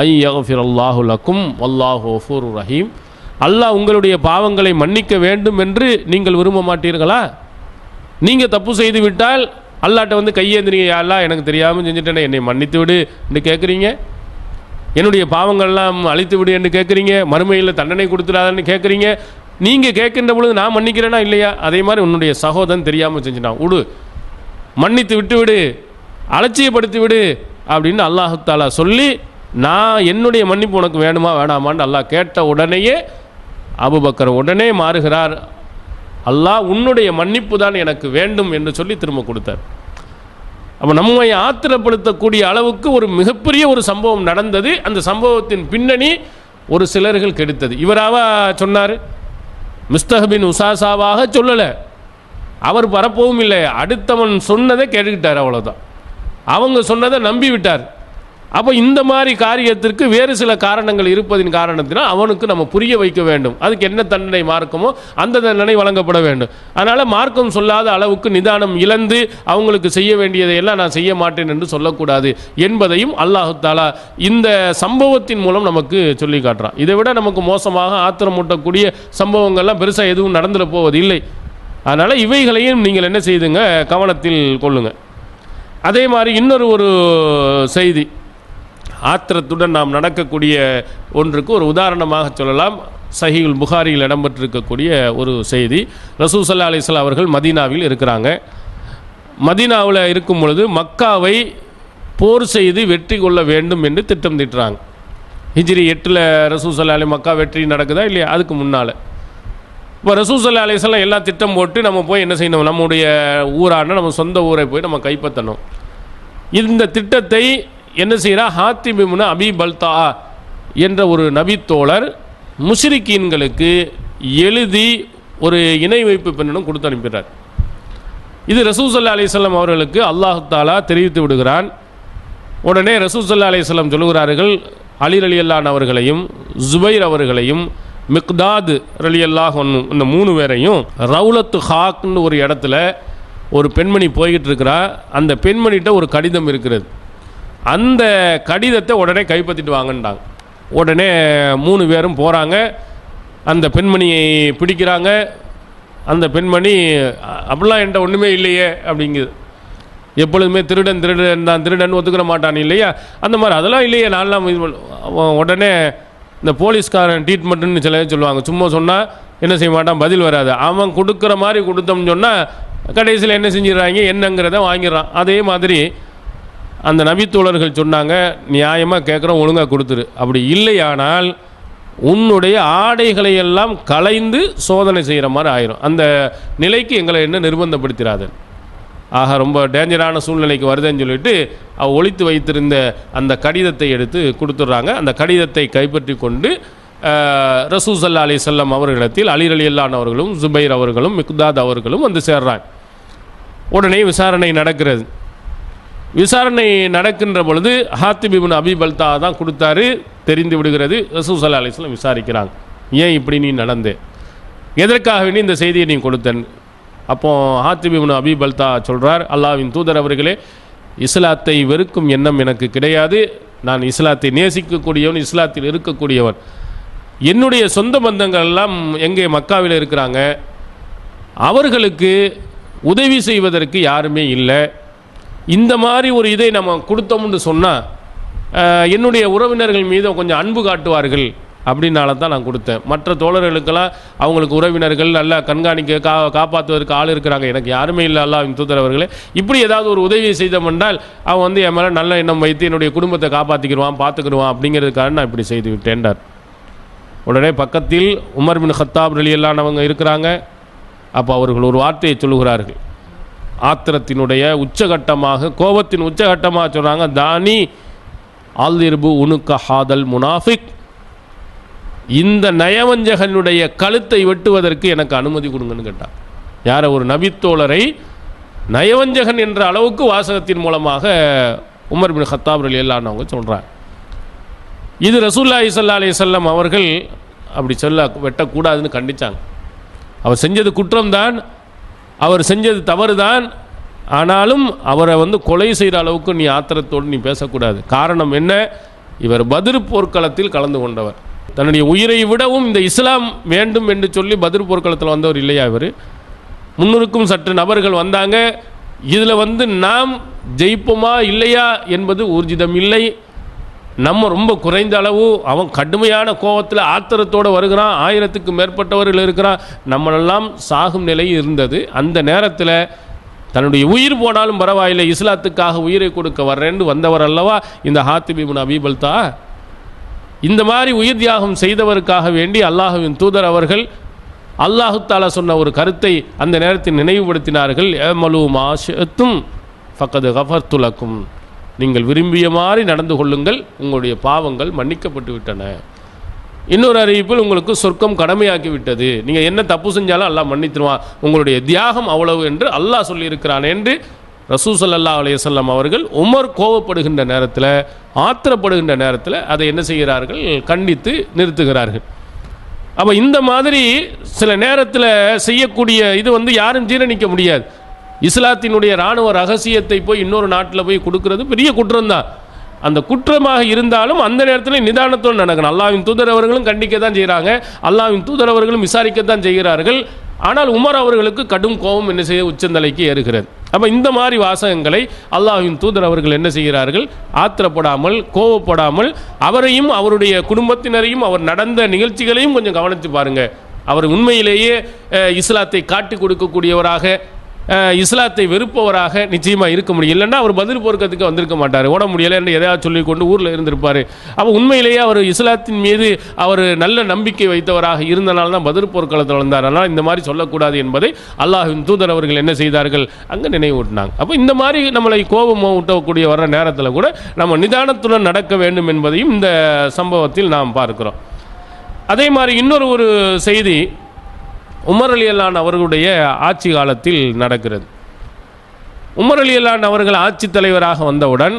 ஐ யக்ஃபிரல்லாஹு லக்கும் வல்லாஹு கஃபூருர் ரஹீம், அல்லாஹ் உங்களுடைய பாவங்களை மன்னிக்க வேண்டும் என்று நீங்கள் விரும்ப மாட்டீர்களா? நீங்கள் தப்பு செய்து விட்டால் அல்லாட்ட வந்து கையேந்திரிங்க, யா அல்லாஹ் எனக்கு தெரியாமல் செஞ்சுட்டேனே என்னை மன்னித்து விடு என்று கேட்குறீங்க, என்னுடைய பாவங்கள்லாம் அழித்து விடு என்று கேட்குறீங்க, மறுமையில் தண்டனை கொடுத்துடாதன்னு கேட்குறீங்க. நீங்கள் கேட்கின்ற பொழுது நான் மன்னிக்கிறேனா இல்லையா? அதே மாதிரி உன்னுடைய சகோதரன் தெரியாமல் செஞ்சுட்டான், விடு, மன்னித்து விட்டு விடு, அலட்சியப்படுத்தி விடு அப்படின்னு அல்லாஹு தாலா சொல்லி, நான் என்னுடைய மன்னிப்பு உனக்கு வேணுமா வேணாமான்னு அல்லாஹ் கேட்ட உடனேயே அபூபக்கர் உடனே மாறுகிறார், அல்லாஹ் உன்னுடைய மன்னிப்பு தான் எனக்கு வேண்டும் என்று சொல்லி திரும்ப கொடுத்தார். அப்போ நம்மை ஆத்திரப்படுத்தக்கூடிய அளவுக்கு ஒரு மிகப்பெரிய ஒரு சம்பவம் நடந்தது. அந்த சம்பவத்தின் பின்னணி ஒரு சிலர்கள் கெடுத்தது. இவராவா சொன்னார்? மிஸ்தஹபின் உசாசாவாக சொல்லலை, அவர் பரப்பவும் இல்லை, அடுத்தவன் சொன்னதை கேட்டுக்கிட்டார், அவ்வளோதான். அவங்க சொன்னதை நம்பி விட்டார். அப்போ இந்த மாதிரி காரியத்திற்கு வேறு சில காரணங்கள் இருப்பதின் காரணத்தினால் அவனுக்கு நம்ம புரிய வைக்க வேண்டும். அதுக்கு என்ன தண்டனை மார்க்கமோ அந்த தண்டனை வழங்கப்பட வேண்டும். அதனால் மார்க்கம் சொல்லாத அளவுக்கு நிதானம் இழந்து அவங்களுக்கு செய்ய வேண்டியதையெல்லாம் நான் செய்ய மாட்டேன் என்று சொல்லக்கூடாது என்பதையும் அல்லாஹு தாலா இந்த சம்பவத்தின் மூலம் நமக்கு சொல்லி காட்டுறான். இதை விட நமக்கு மோசமாக ஆத்திரமூட்டக்கூடிய சம்பவங்கள்லாம் பெருசாக எதுவும் நடந்துட போவது இல்லை. அதனால் இவைகளையும் நீங்கள் என்ன செய்துங்க, கவனத்தில் கொள்ளுங்க. அதே மாதிரி இன்னொரு செய்தி, ஆத்திரத்துடன் நாம் நடக்கக்கூடிய ஒன்றுக்கு ஒரு உதாரணமாக சொல்லலாம். சஹீஹுல் புகாரியில் இடம்பெற்றிருக்கக்கூடிய ஒரு செய்தி. ரசூல் ஸல்லல்லாஹு அலைஹி வஸல்லம் அவர்கள் மதீனாவில் இருக்கிறாங்க. மதீனாவில் இருக்கும் பொழுது மக்காவை போர் செய்து வெற்றி கொள்ள வேண்டும் என்று திட்டம் தீட்டுறாங்க. ஹிஜ்ரி 8 ரசூல் ஸல்லல்லாஹு அலைஹி மக்கா வெற்றி நடக்குதா இல்லையா? அதுக்கு முன்னால் இப்போ ரசூல் ஸல்லல்லாஹு அலைஹி வஸல்லம் எல்லாம் திட்டம் போட்டு நம்ம போய் என்ன செய்யணும், நம்முடைய ஊரான நம்ம சொந்த ஊரை போய் நம்ம கைப்பற்றணும். இந்த திட்டத்தை என்ன செய்கிறா, ஹாத்திப் இப்னு அபி பல்தா என்ற ஒரு நபித்தோழர் முஷ்ரிக்கீன்களுக்கு எழுதி ஒரு இணை வைப்பு பெண்ணிடம் கொடுத்து அனுப்பிடுறார். இது ரசூல் ஸல்லல்லாஹு அலைஹி வஸல்லம் அவர்களுக்கு அல்லாஹ் தஆலா தெரிவித்து விடுகிறான். உடனே ரசூல் ஸல்லல்லாஹு அலைஹி வஸல்லம் சொல்கிறார்கள், அலி ரலியல்லாஹு அன்ஹு அவர்களையும் ஜுபைர் அவர்களையும் மிக்தாத் ரலியல்லாஹு அன்ஹு இந்த 3 பேரையும் ரவுலத்து ஹாக்னு ஒரு இடத்துல ஒரு பெண்மணி போய்கிட்டு இருக்கிறா. அந்த பெண்மணிகிட்ட ஒரு கடிதம் இருக்கிறது. அந்த கடிதத்தை உடனே கைப்பற்றிட்டு வாங்கன்றாங்க. உடனே 3 பேரும் போகிறாங்க, அந்த பெண்மணியை பிடிக்கிறாங்க. அந்த பெண்மணி அப்படிலாம் என்கிட்ட ஒன்றுமே இல்லையே அப்படிங்குது. எப்பொழுதுமே திருடன் தான், திருடன் ஒத்துக்கிற மாட்டான் இல்லையா, அந்த மாதிரி அதெல்லாம் இல்லையே நான்லாம் உடனே இந்த போலீஸ்காரன் ட்ரீட்மெண்ட்டுன்னு சில சொல்லுவாங்க. சும்மா சொன்னால் என்ன செய்ய மாட்டான், பதில் வராது. அவன் கொடுக்குற மாதிரி கொடுத்தோம்னு சொன்னால் கடைசியில் என்ன செஞ்சிடறாங்க, என்னங்கிறத வாங்கிடுறான். அதே மாதிரி அந்த நபித்தோழர்கள் சொன்னாங்க, நியாயமாக கேட்குறோம், ஒழுங்காக கொடுத்துரு, அப்படி இல்லையானால் உன்னுடைய ஆடைகளை எல்லாம் களைந்து சோதனை செய்கிற மாதிரி ஆயிரும், அந்த நிலைக்கு எங்களை என்ன நிர்பந்தப்படுத்திடாது. ஆக ரொம்ப டேஞ்சரான சூழ்நிலைக்கு வருதுன்னு சொல்லிட்டு அவள் ஒளித்து வைத்திருந்த அந்த கடிதத்தை எடுத்து கொடுத்துட்றாங்க. அந்த கடிதத்தை கைப்பற்றி கொண்டு ரசூல் ஸல்லல்லாஹு அலைஹி வஸல்லம் அவர்களிடத்தில் அலி ரலியல்லாஹு அன்ஹு அவர்களும் ஜுபைர் அவர்களும் மிக்தாத் அவர்களும் வந்து சேர்றாங்க. உடனே விசாரணை நடக்கிறது. விசாரணை நடக்கின்ற பொழுது ஹாத்திப் இப்னு அபி பல்தா தான் கொடுத்தாரு தெரிந்து விடுகிறது. ரசூல் ஸல்லல்லாஹு அலைஹி வஸல்லம் விசாரிக்கிறாங்க, ஏன் இப்படி நீ நடந்தே, எதற்காக நீ இந்த செய்தியை நீ கொடுத்தன்? அப்போ ஹாத்திப் இப்னு அபி பல்தா சொல்கிறார், அல்லாஹ்வின் தூதர் அவர்களே, இஸ்லாத்தை வெறுக்கும் எண்ணம் எனக்கு கிடையாது, நான் இஸ்லாத்தை நேசிக்கக்கூடியவன், இஸ்லாத்தில் இருக்கக்கூடியவன். என்னுடைய சொந்த பந்தங்கள் எல்லாம் எங்கே மக்காவில் இருக்கிறாங்க, அவர்களுக்கு உதவி செய்வதற்கு யாருமே இல்லை. இந்த மாதிரி ஒரு இதை நம்ம கொடுத்தோம்னு சொன்னால் என்னுடைய உறவினர்கள் மீது கொஞ்சம் அன்பு காட்டுவார்கள் அப்படின்னால தான் நான் கொடுத்தேன். மற்ற தோழர்களுக்கெல்லாம் அவங்களுக்கு உறவினர்கள் நல்லா கண்காணிக்க காப்பாற்றுவதற்கு ஆள் இருக்கிறாங்க, எனக்கு யாருமே இல்லை அல்லாஹ்வின் தூதர் அவர்களே, இப்படி ஏதாவது ஒரு உதவியை செய்தோம் என்றால் அவன் வந்து என் மேலே நல்ல எண்ணம் வைத்து என்னுடைய குடும்பத்தை காப்பாற்றிக்கிடுவான் பார்த்துக்கிடுவான் அப்படிங்கிறதுக்காக நான் இப்படி செய்து விட்டேன்டார். உடனே பக்கத்தில் உமர் பின் கத்தாப் ரலியல்லாஹு அவங்க இருக்கிறாங்க. அப்போ அவர்கள் ஒரு வார்த்தையை சொல்லுகிறார்கள், ஆத்திரத்தினுடைய உச்சகட்டமாக, கோபத்தின் உச்சகட்டமாக சொல்கிறாங்க, தானி ஆல்திர்பு உனுக்க ஹாதல் முனாஃபிக், இந்த நயவஞ்சகனுடைய கழுத்தை வெட்டுவதற்கு எனக்கு அனுமதி கொடுங்கன்னு கேட்டார். யாரை? ஒரு நபித்தோழரை நயவஞ்சகன் என்ற அளவுக்கு வாசகத்தின் மூலமாக உமர் பின் கத்தாப் ரலியல்லாஹு அவங்க சொல்கிறார். இது ரசூலுல்லாஹி ஸல்லல்லாஹு அலைஹி வஸல்லம் அவர்கள் அப்படி சொல்ல வெட்டக்கூடாதுன்னு கண்டித்தாங்க. அவர் செஞ்சது குற்றம்தான், அவர் செஞ்சது தவறு தான், ஆனாலும் அவரை வந்து கொலை செய்கிற அளவுக்கு நீ ஆத்திரத்தோடு நீ பேசக்கூடாது. காரணம் என்ன? இவர் பத்ர் போர்க்களத்தில் கலந்து கொண்டவர், தன்னுடைய உயிரை விடவும் இந்த இஸ்லாம் வேண்டும் என்று சொல்லி பத்ர் போர்க்களத்தில் வந்தவர் இல்லையா இவர்? 300க்கும் சற்று நபர்கள் வந்தாங்க. இதில் வந்து நாம் ஜெயிப்போமா இல்லையா என்பது ஊர்ஜிதம் இல்லை. நம்ம ரொம்ப குறைந்த அளவு, அவன் கடுமையான கோபத்தில் ஆத்திரத்தோடு வருகிறான், 1000க்கு மேற்பட்டவர்கள் இருக்கிறான், நம்மளெல்லாம் சாகும் நிலை இருந்தது. அந்த நேரத்தில் தன்னுடைய உயிர் போனாலும் பரவாயில்லை, இஸ்லாத்துக்காக உயிரை கொடுக்க வர்றேன்னு வந்தவர் அல்லவா இந்த ஹாத்திப் இப்னு அபீ பல்தா. இந்த மாதிரி உயிர் தியாகம் செய்தவருக்காக வேண்டி அல்லாஹ்வின் தூதர் அவர்கள் அல்லாஹு தஆலா சொன்ன ஒரு கருத்தை அந்த நேரத்தில் நினைவுபடுத்தினார்கள். ஏமலு மாஷத்தும் ஃபக்கது கஃபர்து லக்கும், நீங்கள் விரும்பிய மாதிரி நடந்து கொள்ளுங்கள், உங்களுடைய பாவங்கள் மன்னிக்கப்பட்டு விட்டன. இன்னொரு அறிவிப்பில் உங்களுக்கு சொர்க்கம் கடமையாக்கி விட்டது, நீங்கள் என்ன தப்பு செஞ்சாலும் அல்லாஹ் மன்னித்துருவான், உங்களுடைய தியாகம் அவ்வளவு என்று அல்லாஹ் சொல்லியிருக்கிறான் என்று ரசூல் ஸல்லல்லாஹு அலைஹி வஸல்லம் அவர்கள் உமர் கோபப்படுகின்ற நேரத்தில், ஆத்திரப்படுகின்ற நேரத்தில் அதை என்ன செய்கிறார்கள்? கண்டித்து நிறுத்துகிறார்கள். அப்போ இந்த மாதிரி சில நேரத்தில் செய்யக்கூடிய இது வந்து யாரும் ஜீரணிக்க முடியாது. இஸ்லாத்தினுடைய இராணுவ ரகசியத்தை போய் இன்னொரு நாட்டில் போய் கொடுக்கறது பெரிய குற்றம்தான். அந்த குற்றமாக இருந்தாலும் அந்த நேரத்தில் நிதானத்தோடு நடக்கணும். அல்லாஹ்வின் தூதர் அவர்களும் கண்டிக்க தான் செய்கிறாங்க, அல்லாஹ்வின் தூதர் அவர்களும் விசாரிக்கத்தான் செய்கிறார்கள். ஆனால் உமர் அவர்களுக்கு கடும் கோபம் என்ன செய்ய உச்சந்தலைக்கு ஏறுகிறது. அப்போ இந்த மாதிரி வாசகங்களை அல்லாஹ்வின் தூதர் அவர்கள் என்ன செய்கிறார்கள்? ஆத்திரப்படாமல், கோபப்படாமல், அவரையும் அவருடைய குடும்பத்தினரையும் அவர் நடந்த நிகழ்ச்சிகளையும் கொஞ்சம் கவனித்து பாருங்கள். அவர் உண்மையிலேயே இஸ்லாத்தை காட்டி கொடுக்கக்கூடியவராக, இஸ்லாத்தை வெறுப்பவராக நிச்சயமாக இருக்க முடியும். இல்லைன்னா அவர் பதில் போர்க்கிறதுக்கு வந்திருக்க மாட்டார், ஓட முடியலை என்று எதையாவது சொல்லி கொண்டு ஊரில் இருந்திருப்பார். அப்போ உண்மையிலேயே அவர் இஸ்லாத்தின் மீது அவர் நல்ல நம்பிக்கை வைத்தவராக இருந்தனால தான் பதில் போர்க்களத்தில் வந்தார். அதனால் இந்த மாதிரி சொல்லக்கூடாது என்பதை அல்லாஹ்வின் தூதர் அவர்கள் என்ன செய்தார்கள்? அங்கே நினைவூட்டினாங்க. அப்போ இந்த மாதிரி நம்மளை கோபம் ஊட்டக்கூடிய வர்ற நேரத்தில் கூட நம்ம நிதானத்துடன் நடக்க வேண்டும் என்பதையும் இந்த சம்பவத்தில் நாம் பார்க்கிறோம். அதே மாதிரி இன்னொரு செய்தி உமர் ரலியல்லாஹு அவர்களுடைய ஆட்சி காலத்தில் நடக்கிறது. உமர் ரலியல்லாஹு அவர்கள் ஆட்சி தலைவராக வந்தவுடன்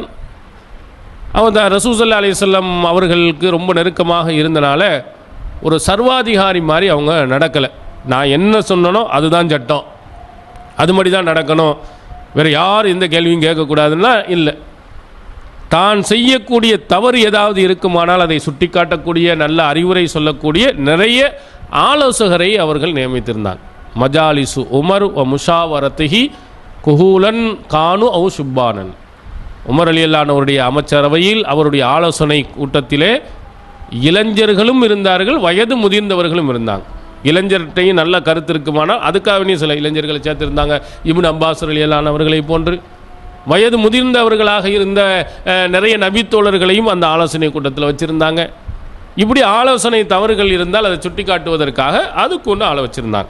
அவர் ரசூல் ஸல்லல்லாஹு அலைஹி வஸல்லம் அவர்களுக்கு ரொம்ப நெருக்கமாக இருந்தனால ஒரு சர்வாதிகாரி மாதிரி அவங்க நடக்கலை. நான் என்ன சொன்னனோ அதுதான் சட்டம், அது மாதிரி தான் நடக்கணும், வேறு யார் எந்த கேள்வியும் கேட்கக்கூடாதுன்னா இல்லை. தான் செய்யக்கூடிய தவறு ஏதாவது இருக்குமானால் அதை சுட்டி காட்டக்கூடிய, நல்ல அறிவுரை சொல்லக்கூடிய நிறைய ஆலோசகரை அவர்கள் நியமித்திருந்தார். மஜாலிசு உமர் வ முஷாவரத்திஹி குஹூலன் கானு அவு சுப்பானன். உமர் ரலியல்லாஹு அவருடைய அமைச்சரவையில், அவருடைய ஆலோசனை கூட்டத்திலே இளைஞர்களும் இருந்தார்கள், வயது முதிர்ந்தவர்களும் இருந்தாங்க. இளைஞர்கிட்டையும் நல்ல கருத்து இருக்குமானால் அதுக்காகவே சில இளைஞர்களை சேர்த்திருந்தாங்க. இப்னு அப்பாஸ் ரலியல்லாஹு அவர்களை போன்று வயது முதிர்ந்தவர்களாக இருந்த நிறைய நபித்தோழர்களையும் அந்த ஆலோசனை கூட்டத்தில் வச்சுருந்தாங்க. இப்படி ஆலோசனை தவறுகள் இருந்தால் அதை சுட்டி காட்டுவதற்காக அதுக்கு ஒன்று ஆள வச்சுருந்தாங்க.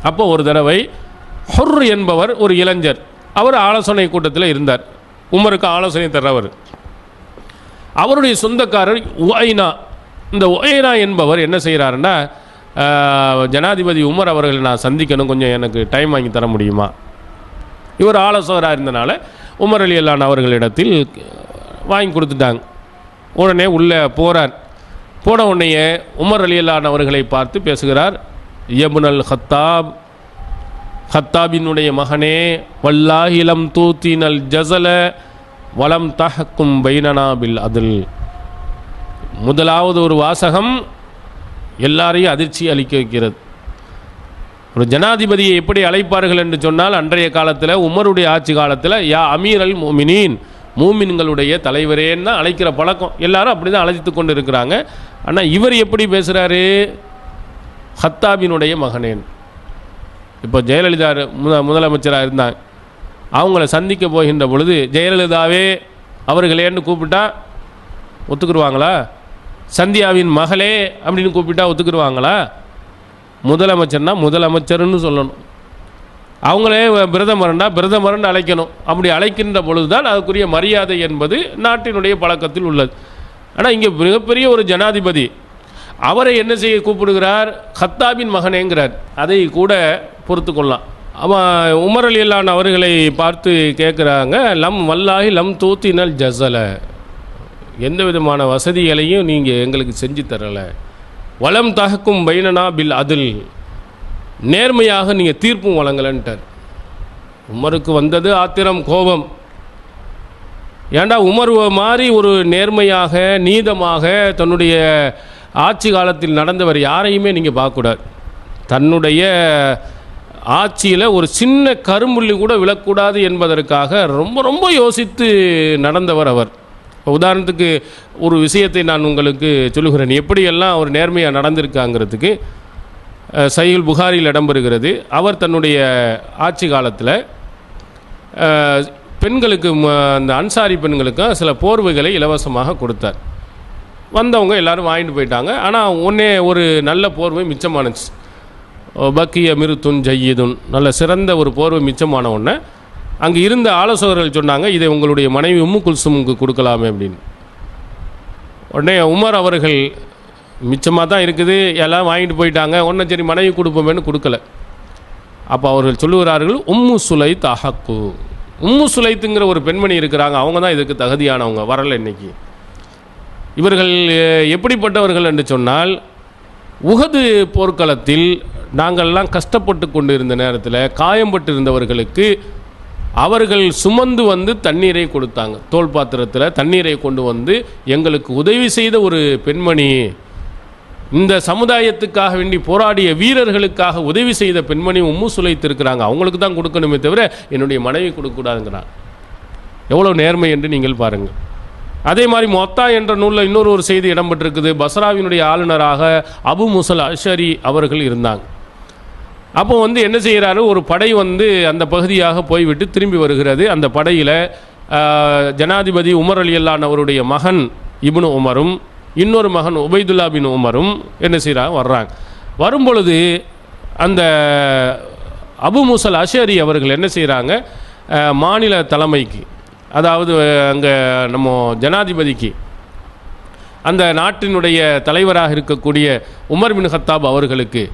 அப்போ ஒரு தடவை ஹுர் என்பவர் ஒரு இளைஞர், அவர் ஆலோசனை கூட்டத்தில் இருந்தார், உமருக்கு ஆலோசனை தர்றவர். அவருடைய சொந்தக்காரர் உஐனா. இந்த உஐனா என்பவர் என்ன செய்கிறாருன்னா, ஜனாதிபதி உமர் அவர்களை நான் சந்திக்கணும், கொஞ்சம் எனக்கு டைம் வாங்கி தர முடியுமா? இவர் ஆலோசகராக இருந்தனால உமர் ரலியல்லாஹு அவர்களிடத்தில் வாங்கி கொடுத்துட்டாங்க. உடனே உள்ளே போகிறார். போன உடனேயே உமர் ரலியல்லாஹு அவர்களை பார்த்து பேசுகிறார். யப்னல் ஹத்தாப், ஹத்தாபினுடைய மகனே, வல்லாஹி லம் தூத்தினல் ஜஸல வலம் தஹக்கும் பைனனா பில் அதில். முதலாவது ஒரு வாசகம் எல்லாரையும் அதிர்ச்சி அளிக்க வைக்கிறது. ஒரு ஜனாதிபதியை எப்படி அழைப்பார்கள் என்று சொன்னால், அன்றைய காலத்தில் உமருடைய ஆட்சி காலத்தில் யா அமீர் அல் முஃமினீன், மூமின்களுடைய தலைவரேன்னு தான் அழைக்கிற பழக்கம், எல்லாரும் அப்படி தான் அழைத்து கொண்டு இருக்கிறாங்க. ஆனால் இவர் எப்படி பேசுகிறாரு, ஹத்தாபினுடைய மகனேன். இப்போ ஜெயலலிதா முதலமைச்சராக இருந்தாங்க, அவங்கள சந்திக்க போகின்ற பொழுது ஜெயலலிதாவே அவர்களேன்னு கூப்பிட்டா ஒத்துக்குருவாங்களா? சந்தியாவின் மகளே அப்படின்னு கூப்பிட்டா ஒத்துக்குருவாங்களா? முதலமைச்சர்னா முதலமைச்சர்னு சொல்லணும், அவங்களே பிரதமர்னா பிரதமர்னு அழைக்கணும். அப்படி அழைக்கின்ற பொழுது தான் அதுக்குரிய மரியாதை என்பது நாட்டினுடைய பழக்கத்தில் உள்ளது. ஆனால் இங்கே மிகப்பெரிய ஒரு ஜனாதிபதி, அவரை என்ன செய்ய கூப்பிடுகிறார், ஹத்தாபின் மகனேங்கிறார். அதை கூட பொறுத்து கொள்ளலாம். அவன் உமர் ரலியல்லாஹு அவர்களை பார்த்து கேட்குறாங்க, லம் வல்லாஹி லம் தூத்தினல் ஜஸல, எந்த விதமான வசதிகளையும் நீங்கள் எங்களுக்கு செஞ்சு தரலை. வலம் தஹக்கும் பைனனா பில் அதில், நேர்மையாக நீங்கள் தீர்ப்பும் வழங்கலன்ட்டார். உமருக்கு வந்தது ஆத்திரம், கோபம். ஏண்டா உமர் மாதிரி ஒரு நேர்மையாக நீதமாக தன்னுடைய ஆட்சி காலத்தில் நடந்தவர் யாரையுமே நீங்கள் பார்க்கக்கூடாது. தன்னுடைய ஆட்சியில் ஒரு சின்ன கரும்புள்ளி கூட விழக்கூடாது என்பதற்காக ரொம்ப ரொம்ப யோசித்து நடந்தவர் அவர். உதாரணத்துக்கு ஒரு விஷயத்தை நான் உங்களுக்கு சொல்லுகிறேன், எப்படியெல்லாம் அவர் நேர்மையாக நடந்திருக்காங்கிறதுக்கு. சஹீஹுல் புகாரியில் இடம்பெறுகிறது, அவர் தன்னுடைய ஆட்சி காலத்தில் பெண்களுக்கு, அந்த அன்சாரி பெண்களுக்கு சில போர்வைகளை இலவசமாக கொடுத்தார். வந்தவங்க எல்லோரும் வாங்கிட்டு போயிட்டாங்க. ஆனால் ஒன்றே ஒரு நல்ல போர்வை மிச்சமானுச்சு. பக்கிய மிருத்துன் ஜய்யிதுன், நல்ல சிறந்த ஒரு போர்வை மிச்சமான ஒன்று. அங்கே இருந்த ஆலோசகர்கள் சொன்னாங்க, இதை உங்களுடைய மனைவி உம்மு குல்சுமுக்கு கொடுக்கலாமே அப்படின்னு. உடனே உமர் அவர்கள், மிச்சமாக தான் இருக்குது, எல்லாம் வாங்கிட்டு போயிட்டாங்க, ஒன்றும் சரி மனைவி கொடுப்போமேன்னு கொடுக்கல. அப்போ அவர்கள் சொல்லுகிறார்கள், உம்மு சுலைத் அஹக்கு, உம்மு சுலைத்துங்கிற ஒரு பெண்மணி இருக்கிறாங்க, அவங்க தான் இதுக்கு தகுதியானவங்க, வரல இன்னைக்கு. இவர்கள் எப்படிப்பட்டவர்கள் என்று சொன்னால், உஹது போர்க்களத்தில் நாங்கள்லாம் கஷ்டப்பட்டு கொண்டு இருந்த நேரத்தில் காயம்பட்டு இருந்தவர்களுக்கு அவர்கள் சுமந்து வந்து தண்ணீரை கொடுத்தாங்க. தோல் பாத்திரத்தில் தண்ணீரை கொண்டு வந்து எங்களுக்கு உதவி செய்த ஒரு பெண்மணி, இந்த சமுதாயத்துக்காக வேண்டி போராடிய வீரர்களுக்காக உதவி செய்த பெண்மணி உம்மு சுலைத் இருக்கிறாங்க, அவங்களுக்கு தான் கொடுக்கணுமே தவிர என்னுடைய மனைவி கொடுக்கக்கூடாதுங்கிறாங்க. எவ்வளோ நேர்மை என்று நீங்கள் பாருங்கள். அதே மாதிரி மொத்தா என்ற நூலில் இன்னொரு செய்தி இடம்பெற்றிருக்குது. பஸ்ராவினுடைய ஆளுநராக அபு முசல் அஷரி அவர்கள் இருந்தாங்க. அப்போ என்ன செய்கிறாரு, ஒரு படை அந்த பகுதியாக போய்விட்டு திரும்பி வருகிறது. அந்த படையில் ஜனாதிபதி உமர் ரலியல்லாஹு அவருடைய மகன் இப்னு உமரும் இன்னொரு மகன் உபைதுல்லா பின் உமரும் என்ன செய்கிறாங்க, வர்றாங்க. வரும்பொழுது அந்த அபு முசல் அஷரி அவர்கள் என்ன செய்கிறாங்க, மாநில தலைமைக்கு, அதாவது அங்கே நம்ம ஜனாதிபதிக்கு, அந்த நாட்டினுடைய தலைவராக இருக்கக்கூடிய உமர் பின் கத்தாப் அவர்களுக்கு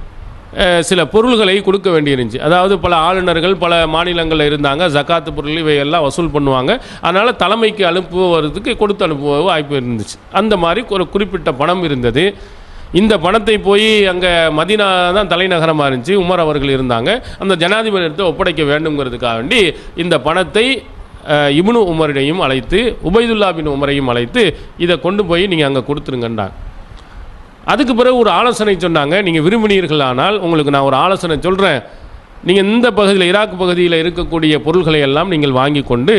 சில பொருள்களை கொடுக்க வேண்டியிருந்துச்சு. அதாவது பல ஆளுநர்கள் பல மாநிலங்களில் இருந்தாங்க, ஜக்காத்து பொருள் இவையெல்லாம் வசூல் பண்ணுவாங்க. அதனால் தலைமைக்கு அனுப்புவதற்கு கொடுத்து அனுப்புவ வாய்ப்பு இருந்துச்சு. அந்த மாதிரி ஒரு குறிப்பிட்ட பணம் இருந்தது. இந்த பணத்தை போய் அங்கே மதீனா தான் தலைநகரமாக இருந்துச்சு, உமர் அவர்கள் இருந்தாங்க. அந்த ஜனாதிபதி எடுத்து ஒப்படைக்க வேண்டுங்கிறதுக்காக வேண்டி இந்த பணத்தை இப்னு உமரையும் அழைத்து உபைதுல்லா பின் உமரையும் அழைத்து இதை கொண்டு போய் நீங்கள் அங்கே கொடுத்துருங்கன்றாங்க. அதுக்கு பிறகு ஒரு ஆலோசனை சொன்னாங்க, நீங்கள் விரும்பினீர்களானால் உங்களுக்கு நான் ஒரு ஆலோசனை சொல்கிறேன், நீங்கள் இந்த பகுதியில் ஈராக் பகுதியில் இருக்கக்கூடிய பொருள்களை எல்லாம் நீங்கள் வாங்கி கொண்டு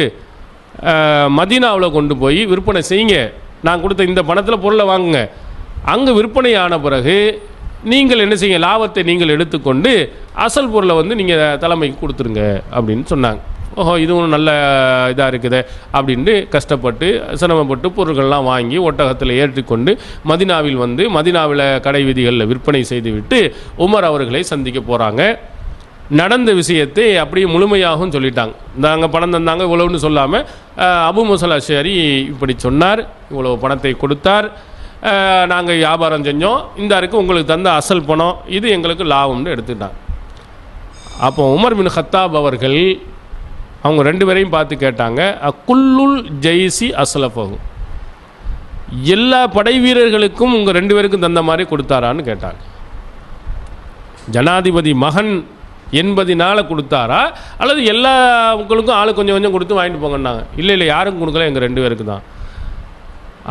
மதீனாவில் கொண்டு போய் விற்பனை செய்யுங்க. நான் கொடுத்த இந்த பணத்தில் பொருளை வாங்குங்க. அங்கே விற்பனை ஆன பிறகு நீங்கள் என்ன செய்யுங்க, லாபத்தை நீங்கள் எடுத்துக்கொண்டு அசல் பொருளை நீங்கள் தலைமைக்கு கொடுத்துருங்க அப்படின்னு சொன்னாங்க. ஓஹோ, இதுவும் நல்ல இதாக இருக்குது அப்படின்ட்டு கஷ்டப்பட்டு சிரமப்பட்டு பொருட்கள்லாம் வாங்கி ஒட்டகத்தில் ஏற்றிக்கொண்டு மதீனாவில் மதீனாவில் கடை வீதிகளில் விற்பனை செய்துவிட்டு உமர் அவர்களை சந்திக்க போகிறாங்க. நடந்த விஷயத்தை அப்படியே முழுமையாகவும் சொல்லிட்டாங்க. நாங்கள் பணம் தந்தாங்க இவ்வளவுன்னு சொல்லாமல், அபு முசல் அஷரி இப்படி சொன்னார், இவ்வளோ பணத்தை கொடுத்தார், நாங்கள் வியாபாரம் செஞ்சோம், இந்த இருக்குது உங்களுக்கு தந்த அசல் பணம், இது எங்களுக்கு லாபம்னு எடுத்துட்டாங்க. அப்போ உமர் பின் கத்தாப் அவர்கள் அவங்க ரெண்டு பேரையும் பார்த்து கேட்டாங்க, குல்லுல் ஜெய்சி அஸ்லஃபஹு, எல்லா படை வீரர்களுக்கும் உங்கள் ரெண்டு பேருக்கும் தந்த மாதிரி கொடுத்தாரான்னு கேட்டாங்க. ஜனாதிபதி மகன் என்பதினால கொடுத்தாரா அல்லது எல்லா மக்களுக்கும் ஆளு கொஞ்சம் கொஞ்சம் கொடுத்து வாங்கிட்டு போங்கன்னாங்க. இல்லை யாருக்கும் கொடுக்கல, எங்கள் ரெண்டு பேருக்கு தான்.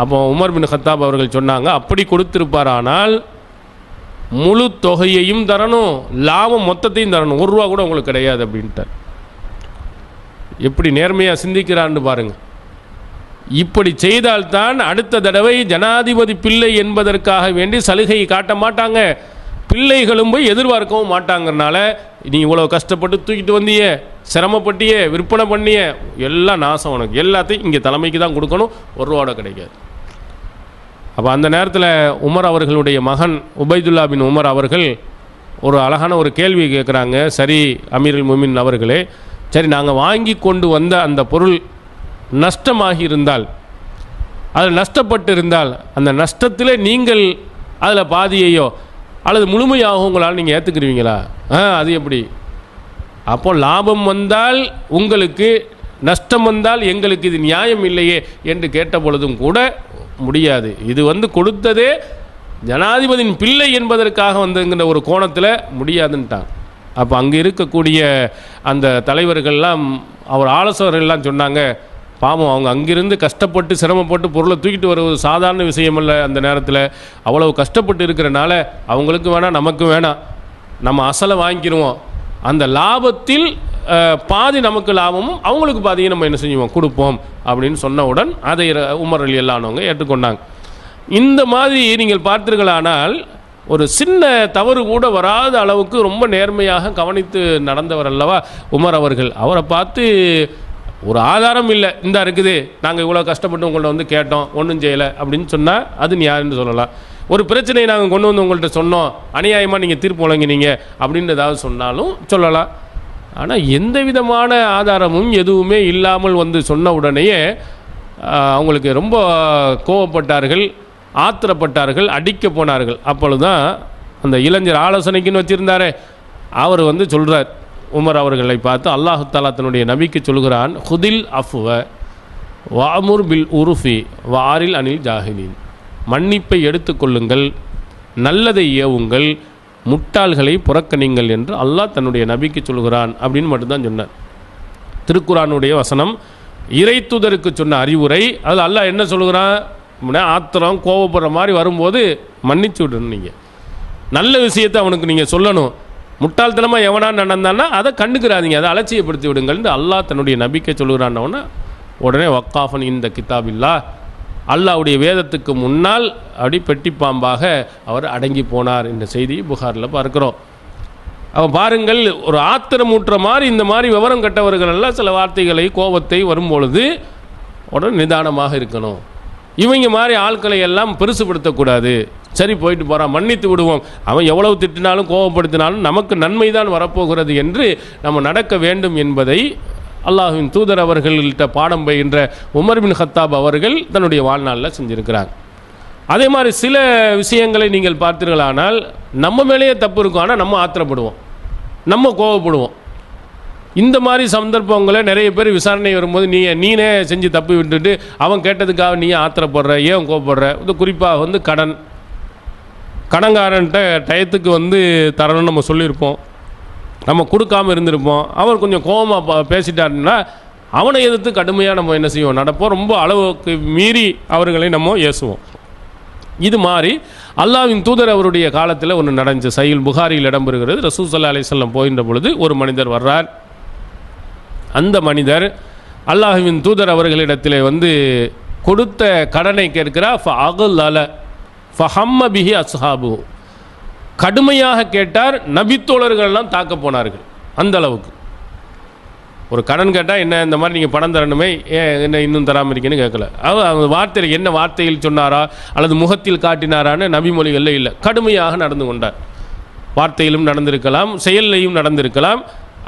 அப்போ உமர் பின் கத்தாப் அவர்கள் சொன்னாங்க, அப்படி கொடுத்திருப்பாரானால் முழு தொகையையும் தரணும், லாபம் மொத்தத்தையும் தரணும், ஒரு ரூபா கூட உங்களுக்கு கிடையாது அப்படின்ட்டு. எப்படி நேர்மையாக சிந்திக்கிறான்னு பாருங்கள். இப்படி செய்தால்தான் அடுத்த தடவை ஜனாதிபதி பிள்ளை என்பதற்காக வேண்டி சலுகை காட்ட மாட்டாங்க, பிள்ளைகளும் போய் எதிர்பார்க்கவும் மாட்டாங்கிறனால நீ இவ்வளோ கஷ்டப்பட்டு தூக்கிட்டு வந்தியே, சிரமப்பட்டியே, விற்பனை பண்ணிய, எல்லாம் நாசம் உனக்கு, எல்லாத்தையும் இங்கே தலைமைக்கு தான் கொடுக்கணும், ஒரு ரூபாவோட கிடைக்காது. அப்போ அந்த நேரத்தில் உமர் அவர்களுடைய மகன் உபைதுல்லா பின் உமர் அவர்கள் ஒரு அழகான ஒரு கேள்வி கேட்குறாங்க. சரி அமீருல் முமின் அவர்களே, சரி நாங்கள் வாங்கி கொண்டு வந்த அந்த பொருள் நஷ்டமாகி இருந்தால், அதில் நஷ்டப்பட்டு இருந்தால், அந்த நஷ்டத்தில் நீங்கள் அதில் பாதியையோ அல்லது முழுமையாகவும் உங்களால் நீங்கள் ஏற்றுக்குருவீங்களா? அது எப்படி? அப்போ லாபம் வந்தால் உங்களுக்கு, நஷ்டம் வந்தால் எங்களுக்கு இது நியாயம் இல்லையே என்று கேட்ட பொழுதும் கூட முடியாது. இது கொடுத்ததே ஜனாதிபதியின் பிள்ளை என்பதற்காக வந்துங்கிற ஒரு கோணத்தில் முடியாதுன்ட்டாங்க. அப்போ அங்கே இருக்கக்கூடிய அந்த தலைவர்கள்லாம், அவர் ஆலோசகர்கள்லாம் சொன்னாங்க, பாவம் அவங்க அங்கிருந்து கஷ்டப்பட்டு சிரமப்பட்டு பொருளை தூக்கிட்டு வருவது சாதாரண விஷயம் இல்லை. அந்த நேரத்தில் அவ்வளவு கஷ்டப்பட்டு இருக்கிறனால அவங்களுக்கு வேணாம், நமக்கு வேணாம், நம்ம அசலை வாங்கிக்கிடுவோம், அந்த லாபத்தில் பாதி நமக்கு லாபமும் அவங்களுக்கு பாதியை நம்ம என்ன செஞ்சுவோம், கொடுப்போம் அப்படின்னு சொன்னவுடன் அதை உமர் ரலியல்லாஹு ஏற்றுக்கொண்டாங்க. இந்த மாதிரி நீங்கள் பார்த்தீர்களானால் ஒரு சின்ன தவறு கூட வராத அளவுக்கு ரொம்ப நேர்மையாக கவனித்து நடந்தவர் அல்லவா உமர் அவர்கள். அவரை பார்த்து ஒரு ஆதாரம் இல்லை, இந்த இருக்குது, நாங்கள் இவ்வளோ கஷ்டப்பட்டு உங்கள்ட்ட கேட்டோம், ஒன்றும் செய்யலை அப்படின்னு சொன்னால் அது நீ யாருன்னு சொல்லலாம். ஒரு பிரச்சனையை நாங்கள் கொண்டு வந்து உங்கள்கிட்ட சொன்னோம், அநியாயமாக நீங்கள் தீர்ப்பு வழங்கினீங்க அப்படின்னு ஏதாவது சொன்னாலும் சொல்லலாம். ஆனால் எந்த விதமான ஆதாரமும் எதுவுமே இல்லாமல் சொன்ன உடனேயே அவங்களுக்கு ரொம்ப கோவப்பட்டார்கள், ஆத்திரப்பட்டார்கள், அடிக்க போனார்கள். அப்பொழுதுதான் அந்த இளைஞர் ஆலோசனைக்குன்னு வச்சுருந்தாரே அவர் சொல்கிறார் உமர் அவர்களை பார்த்து, அல்லாஹு தஆலா தன்னுடைய நபிக்கு சொல்கிறான், ஹுதில் அஃப்வ வஅமுர் பில் உருஃபி வாரில் அனில் ஜாஹிலீன், மன்னிப்பை எடுத்துக்கொள்ளுங்கள், நல்லதை ஏவுங்கள், முட்டாள்களை புறக்கணிங்கள் என்று அல்லாஹ் தன்னுடைய நபிக்கு சொல்கிறான் அப்படின்னு மட்டும்தான் சொன்னார். திருக்குரானுடைய வசனம், இறை தூதருக்கு சொன்ன அறிவுரை. அது அல்லாஹ் என்ன சொல்கிறான், ஆத்திரம் கோவப்படுற மாதிரி வரும்போது மன்னிச்சு விடணும், நீங்கள் நல்ல விஷயத்தை அவனுக்கு நீங்கள் சொல்லணும், முட்டாள்தனமாக எவனா நடந்தான்னா அதை கண்டுக்கிறாதீங்க, அதை அலட்சியப்படுத்தி விடுங்கள்னு அல்லாஹ் தன்னுடைய நபிக்கை சொல்கிறான்னொன்னே உடனே வக்காஃபன் இந்த கிதாபில்லா, அல்லாஹ்வுடைய வேதத்துக்கு முன்னால் அப்படி பெட்டிப்பாம்பாக அவர் அடங்கி போனார் என்ற செய்தி புகாரில் பார்க்குறோம். அப்போ பாருங்கள், ஒரு ஆத்திரமூட்டுற மாதிரி இந்த மாதிரி விவரம் கட்டவர்கள் எல்லாம் சில வார்த்தைகளை கோபத்தை வரும்பொழுது உடனே நிதானமாக இருக்கணும். இவங்க மாதிரி ஆட்களை எல்லாம் பெருசுப்படுத்தக்கூடாது. சரி போயிட்டு போகிறான், மன்னித்து விடுவோம், அவன் எவ்வளவு திட்டினாலும் கோபப்படுத்தினாலும் நமக்கு நன்மை தான் வரப்போகிறது என்று நம்ம நடக்க வேண்டும் என்பதை அல்லாஹ்வின் தூதர் அவர்கள்கிட்ட பாடம் பயின்ற உமர் பின் கத்தாப் அவர்கள் தன்னுடைய வாழ்நாளில் செஞ்சுருக்கிறாங்க. அதே மாதிரி சில விஷயங்களை நீங்கள் பார்த்தீர்களானால் நம்ம மேலேயே தப்பு இருக்கும், ஆனால் நம்ம ஆத்திரப்படுவோம், நம்ம கோவப்படுவோம். இந்த மாதிரி சந்தர்ப்பங்களை நிறைய பேர் விசாரணை வரும்போது நீனே செஞ்சு தப்பு விட்டுட்டு அவன் கேட்டதுக்காக நீ ஆத்திரப்படுற, ஏன் கோவப்படுற. இது குறிப்பாக கடன்காரன்ட்ட டயத்துக்கு தரணும்னு நம்ம சொல்லியிருப்போம், நம்ம கொடுக்காமல் இருந்திருப்போம், அவர் கொஞ்சம் கோபமாக பேசிட்டாருன்னா அவனை எதிர்த்து கடுமையாக நம்ம என்ன செய்வோம், நடப்போம், ரொம்ப அளவுக்கு மீறி அவர்களை நம்ம ஏசுவோம். இது மாதிரி அல்லாஹ்வின் தூதர் அவருடைய காலத்தில் ஒன்று நடந்துச்சு, சஹீஹ் புகாரியில் இடம்பெறுகிறது. ரசூல் ஸல்லல்லாஹு அலைஹி வஸல்லம் போகின்ற பொழுது ஒரு மனிதர் வர்றார். அந்த மனிதர் அல்லாஹ்வின் தூதர் அவர்களிடத்தில் கொடுத்த கடனை கேட்கிறார். ஃபஹம்ம பிஹி அஸ்ஹாபு, கடுமையாக கேட்டார், நபித்தோழர்கள்லாம் தாக்க போனார்கள். அந்த அளவுக்கு ஒரு கடன் கேட்டால் என்ன இந்த மாதிரி நீங்கள் பணம் தரணுமே, ஏன் என்ன இன்னும் தராமல் இருக்கீங்கன்னு கேட்கல. அந்த வார்த்தையில் என்ன வார்த்தையில் சொன்னாரா அல்லது முகத்தில் காட்டினாரான்னு நபிமொழிகளில் இல்லை, கடுமையாக நடந்து கொண்டார். வார்த்தையிலும் நடந்திருக்கலாம், செயலையும் நடந்திருக்கலாம்.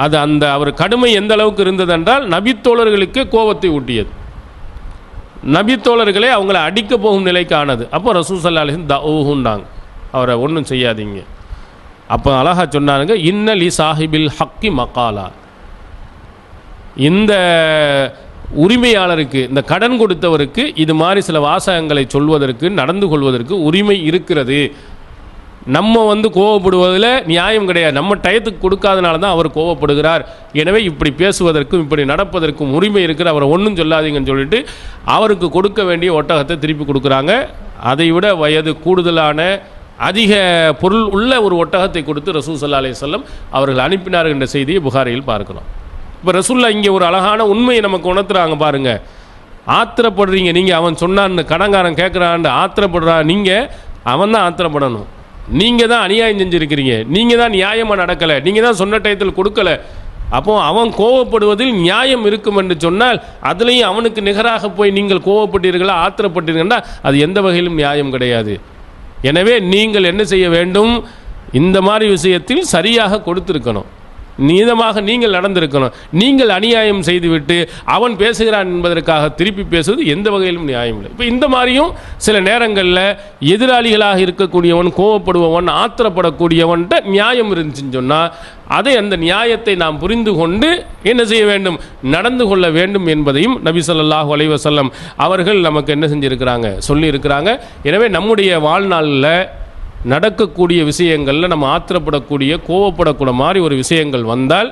அது அவர் கடுமை எந்த அளவுக்கு இருந்ததென்றால் நபித்தோழர்களுக்கு கோபத்தை ஊட்டியது, நபித்தோழர்களே அவங்கள அடிக்க போகும் நிலைக்கு ஆனது. அப்போ ரசூல் ஸல்லல்லாஹு அலைஹி வஸல்லம் தஊஹுன்னாங்க, அவரை ஒன்றும் செய்யாதீங்க. அப்போ அழகா சொன்னாங்க, இன்னலி சாஹிபில் ஹக்கி மகாலா, இந்த உரிமையாளருக்கு, இந்த கடன் கொடுத்தவருக்கு இது மாதிரி சில வாசகங்களை சொல்வதற்கு, நடந்து கொள்வதற்கு உரிமை இருக்கிறது. நம்ம கோவப்படுவதில் நியாயம் கிடையாது, நம்ம டயத்துக்கு கொடுக்காதனால தான் அவர் கோவப்படுகிறார். எனவே இப்படி பேசுவதற்கும் இப்படி நடப்பதற்கும் உரிமை இருக்கிற, அவரை ஒன்றும் சொல்லாதீங்கன்னு சொல்லிட்டு அவருக்கு கொடுக்க வேண்டிய ஒட்டகத்தை திருப்பி கொடுக்குறாங்க. அதை விட வயது கூடுதலான அதிக பொருள் உள்ள ஒரு ஒட்டகத்தை கொடுத்து ரசூல் ஸல்லல்லாஹு அலைஹி வஸல்லம் அவர்கள் அனுப்பினார் என்ற செய்தியை புகாரியில் பார்க்கிறோம். இப்போ ரசூலுல்லாஹ் இங்கே ஒரு அழகான உண்மையை நமக்கு உணர்த்துறாங்க பாருங்க. ஆத்திரப்படுறீங்க நீங்கள். அவன் சொன்னான்னு கடன்காரன் கேட்குறான்னு ஆத்திரப்படுறா நீங்கள், அவன் தான் ஆத்திரப்படணும். நீங்கள் தான் அநியாயம் செஞ்சுருக்கிறீங்க, நீங்கள் தான் நியாயமாக நடக்கலை, நீங்கள் தான் சொன்ன டயத்தில் கொடுக்கலை. அப்போ அவன் கோவப்படுவதில் நியாயம் இருக்கும் என்று சொன்னால் அதுலேயும் அவனுக்கு நிகராக போய் நீங்கள் கோவப்பட்டீர்களா ஆத்திரப்பட்டீர்களா அது எந்த வகையிலும் நியாயம் கிடையாது. எனவே நீங்கள் என்ன செய்ய வேண்டும், இந்த மாதிரி விஷயத்தில் சரியாக கொடுத்திருக்கணும், நீதமாக நீங்கள் நடந்திருக்கணும். நீங்கள் அநியாயம் செய்துவிட்டு அவன் பேசுகிறான் என்பதற்காக திருப்பி பேசுவது எந்த வகையிலும் நியாயம் இல்லை. இப்போ இந்த மாதிரியும் சில நேரங்களில் எதிராளிகளாக இருக்கக்கூடியவன், கோவப்படுபவன், ஆத்திரப்படக்கூடியவன்கிட்ட நியாயம் இருந்துச்சுன்னு சொன்னால் அதை அந்த நியாயத்தை நாம் புரிந்து கொண்டு என்ன செய்ய வேண்டும், நடந்து கொள்ள வேண்டும் என்பதையும் நபி ஸல்லல்லாஹு அலைஹி வஸல்லம் அவர்கள் நமக்கு என்ன செஞ்சுருக்கிறாங்க, சொல்லியிருக்கிறாங்க. எனவே நம்முடைய வாழ்நாளில் நடக்கக்கூடிய விஷயங்களில் நம்ம ஆத்திரப்படக்கூடிய கோவப்படக்கூடிய மாதிரி ஒரு விஷயங்கள் வந்தால்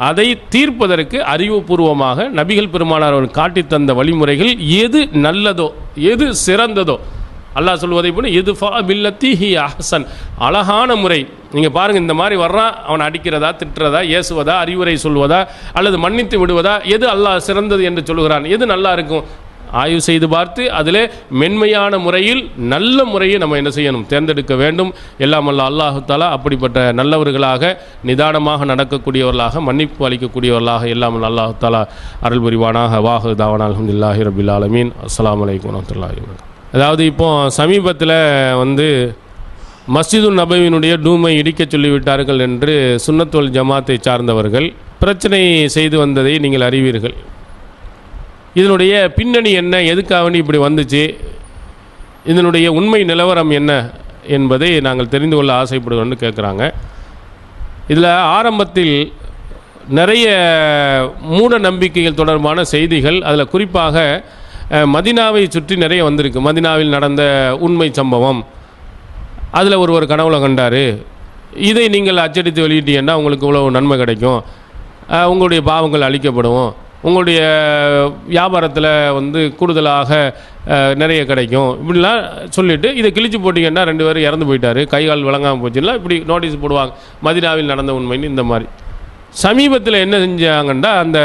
அதை தீர்ப்பதற்கு அறிவுபூர்வமாக நபிகள் பெருமானார் அவர்கள் காட்டித்தந்த வழிமுறைகள் எது நல்லதோ எது சிறந்ததோ, அல்லாஹ் சொல்வதை போல எதுஃபா பில்லத்தி ஹி அஹ்சன், அழகான முறை. நீங்கள் பாருங்கள், இந்த மாதிரி வர்றான், அவனை அடிக்கிறதா, திட்டுறதா, ஏசுவதா, அறிவுரை சொல்வதா, அல்லது மன்னித்து விடுவதா, எது அல்லாஹ் சிறந்தது என்று சொல்கிறான், எது நல்லா இருக்கும் ஆய்வு செய்து பார்த்து அதில் மென்மையான முறையில் நல்ல முறையை நம்ம என்ன செய்யணும், தேர்ந்தெடுக்க வேண்டும். எல்லாம் அல்ல அல்லாஹு தஆலா அப்படிப்பட்ட நல்லவர்களாக, நிதானமாக நடக்கக்கூடியவர்களாக, மன்னிப்பு அளிக்கக்கூடியவர்களாக எல்லாம் அல்லாஹு தஆலா அருள் புரிவானாக. வாஹு தாவானா அல்ஹம்துலில்லாஹி ரப்பில் ஆலமீன். அஸ்ஸலாமு அலைக்கும் வரஹ்மத்துல்லாஹி வபரகாத்துஹு. அதாவது இப்போ சமீபத்தில் மஸ்ஜிதுன் நபவியினுடைய டூமை இடிக்க சொல்லிவிட்டார்கள் என்று சுன்னத்துல் ஜமாத்தை சார்ந்தவர்கள் பிரச்சனை செய்து வந்ததை நீங்கள் அறிவீர்கள். இதனுடைய பின்னணி என்ன, எதுக்காக இப்படி வந்துச்சு, இதனுடைய உண்மை நிலவரம் என்ன என்பதை நாங்கள் தெரிந்து கொள்ள ஆசைப்படுவோம்னு கேட்குறாங்க. இதில் ஆரம்பத்தில் நிறைய மூட நம்பிக்கைகள் தொடர்பான செய்திகள், அதில் குறிப்பாக மதினாவை சுற்றி நிறைய வந்திருக்கு. மதினாவில் நடந்த உண்மை சம்பவம், அதில் ஒருவர் கனவுல கண்டார், இதை நீங்கள் அச்சடித்து வெளியிட்டீங்கன்னா உங்களுக்கு இவ்வளவு நன்மை கிடைக்கும், உங்களுடைய பாவங்கள் அழிக்கப்படும், உங்களுடைய வியாபாரத்தில் கூடுதலாக நிறைய கிடைக்கும், இப்படிலாம் சொல்லிவிட்டு இதை கிழிச்சு போட்டிங்கன்னா 2 பேரும் இறந்து போயிட்டார், கைகால் விளங்காமல் போச்சுன்னா இப்படி நோட்டீஸ் போடுவாங்க, மதினாவில் நடந்த உண்மைன்னு. இந்த மாதிரி சமீபத்தில் என்ன செஞ்சாங்கன்னா, அந்த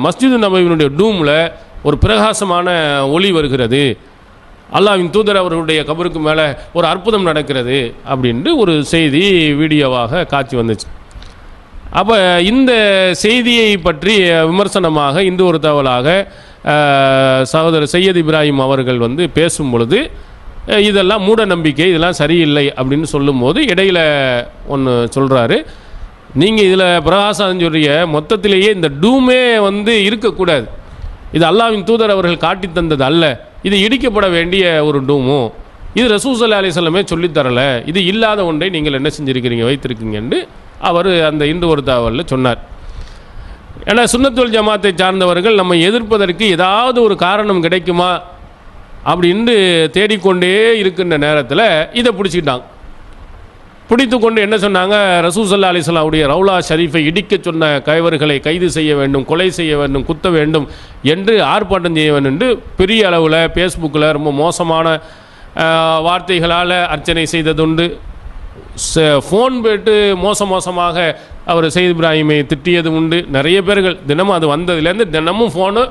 மஸ்ஜிது நபவியினுடைய டூமில் ஒரு பிரகாசமான ஒளி வருகிறது, அல்லாஹ்வின் தூதர் அவர்களுடைய கபருக்கு மேலே ஒரு அற்புதம் நடக்கிறது அப்படின்ட்டு ஒரு செய்தி வீடியோவாக காட்சி வந்துச்சு. அப்போ இந்த செய்தியை பற்றி விமர்சனமாக இந்து ஒரு தகவலாக சகோதரர் சையத் இப்ராஹிம் அவர்கள் பேசும் பொழுது இதெல்லாம் மூட நம்பிக்கை, இதெல்லாம் சரியில்லை அப்படின்னு சொல்லும்போது இடையில் ஒன்று சொல்கிறாரு, நீங்கள் இதில் பிரகாசம் சொல்றிய மொத்தத்திலேயே இந்த டூமே இருக்கக்கூடாது, இது அல்லாஹ்வின் தூதர் அவர்கள் காட்டி தந்தது அல்ல, இது இடிக்கப்பட வேண்டிய ஒரு டூமும், இது ரசூல் ஸல்லல்லாஹு அலைஹி வஸல்லம் சொல்லித்தரலை, இது இல்லாத ஒன்றை நீங்கள் என்ன செஞ்சுருக்கிறீங்க, வைத்திருக்கீங்கன்னு அவர் அந்த இந்து ஒரு தகவலில் சொன்னார். ஏன்னா சுன்னத்துல் ஜமாத்தை சார்ந்தவர்கள் நம்ம எதிர்ப்பதற்கு ஏதாவது ஒரு காரணம் கிடைக்குமா அப்படின்னு தேடிக்கொண்டே இருக்கின்ற நேரத்தில் இதை பிடிச்சிக்கிட்டாங்க. பிடித்து கொண்டு என்ன சொன்னாங்க, ரசூல் ஸல்லல்லாஹு அலைஹி வஸல்லம் உடைய ரவுலா ஷரீஃபை இடிக்க சொன்ன கைவர்களை கைது செய்ய வேண்டும், கொலை செய்ய வேண்டும், குத்த வேண்டும் என்று ஆர்ப்பாட்டம் செய்ய வேண்டும் என்று பெரிய அளவில் ஃபேஸ்புக்கில் ரொம்ப மோசமான வார்த்தைகளால் அர்ச்சனை செய்ததுண்டு. ஃபோன் போய்ட்டு மோசமாக அவர் சையத் இப்ராஹிமை திட்டியது உண்டு. நிறைய பேர்கள் தினமும் அது வந்ததுலேருந்து தினமும் ஃபோனு,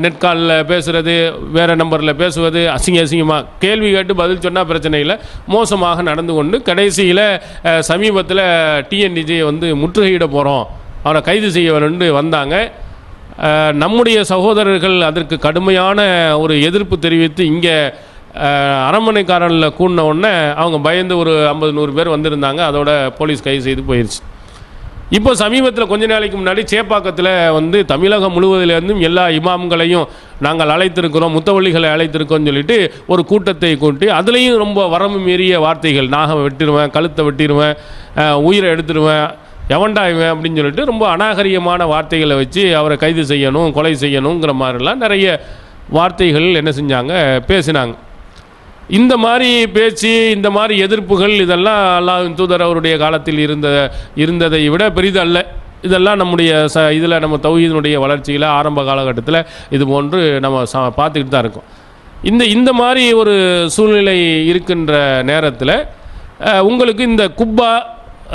நெட் காலில் பேசுகிறது, வேறு நம்பரில் பேசுவது, அசிங்கமாக கேள்வி கேட்டு பதில் சொன்னால் பிரச்சனை இல்லை, மோசமாக நடந்து கொண்டு கடைசியில் சமீபத்தில் டிஎன்டிஜே முற்றுகையிட போகிறோம், அவனை கைது செய்ய வேணும்னு வந்தாங்க. நம்முடைய சகோதரர்கள் அதற்கு கடுமையான ஒரு எதிர்ப்பு தெரிவித்து இங்கே அரண்மனைக்காரனில் கூடின உடனே அவங்க பயந்து ஒரு 50-100 பேர் வந்திருந்தாங்க, அதோட போலீஸ் கைது செய்து போயிடுச்சு. இப்போ சமீபத்தில் கொஞ்ச நாளைக்கு முன்னாடி சேப்பாக்கத்தில் தமிழகம் முழுவதிலிருந்தும் எல்லா இமாம்களையும் நாங்கள் அழைத்திருக்கிறோம், முத்தவள்ளிகளை அழைத்திருக்கோம்னு சொல்லிட்டு ஒரு கூட்டத்தை கூட்டி அதுலேயும் ரொம்ப வரம்பு மீறிய வார்த்தைகள், நாகம் வெட்டிடுவேன், கழுத்தை வெட்டிடுவேன், உயிரை எடுத்துடுவேன், எவன்டா இவன் அப்படின்னு சொல்லிட்டு ரொம்ப அநாகரிகமான வார்த்தைகளை வச்சு அவரை கைது செய்யணும், கொலை செய்யணுங்கிற மாதிரிலாம் நிறைய வார்த்தைகள் என்ன செஞ்சாங்க, பேசினாங்க. இந்த மாதிரி பேச்சு, இந்த மாதிரி எதிர்ப்புகள் இதெல்லாம் அல்லாஹ்வின் தூதர் அவருடைய காலத்தில் இருந்ததை விட பெரிதல்ல. இதெல்லாம் நம்முடைய இதில் நம்ம தௌஹீதினுடைய வளர்ச்சியில் ஆரம்ப காலகட்டத்தில் இது போன்று நம்ம பார்த்துக்கிட்டு தான் இருக்கோம். இந்த மாதிரி ஒரு சூழ்நிலை இருக்கின்ற நேரத்தில் உங்களுக்கு இந்த குப்பா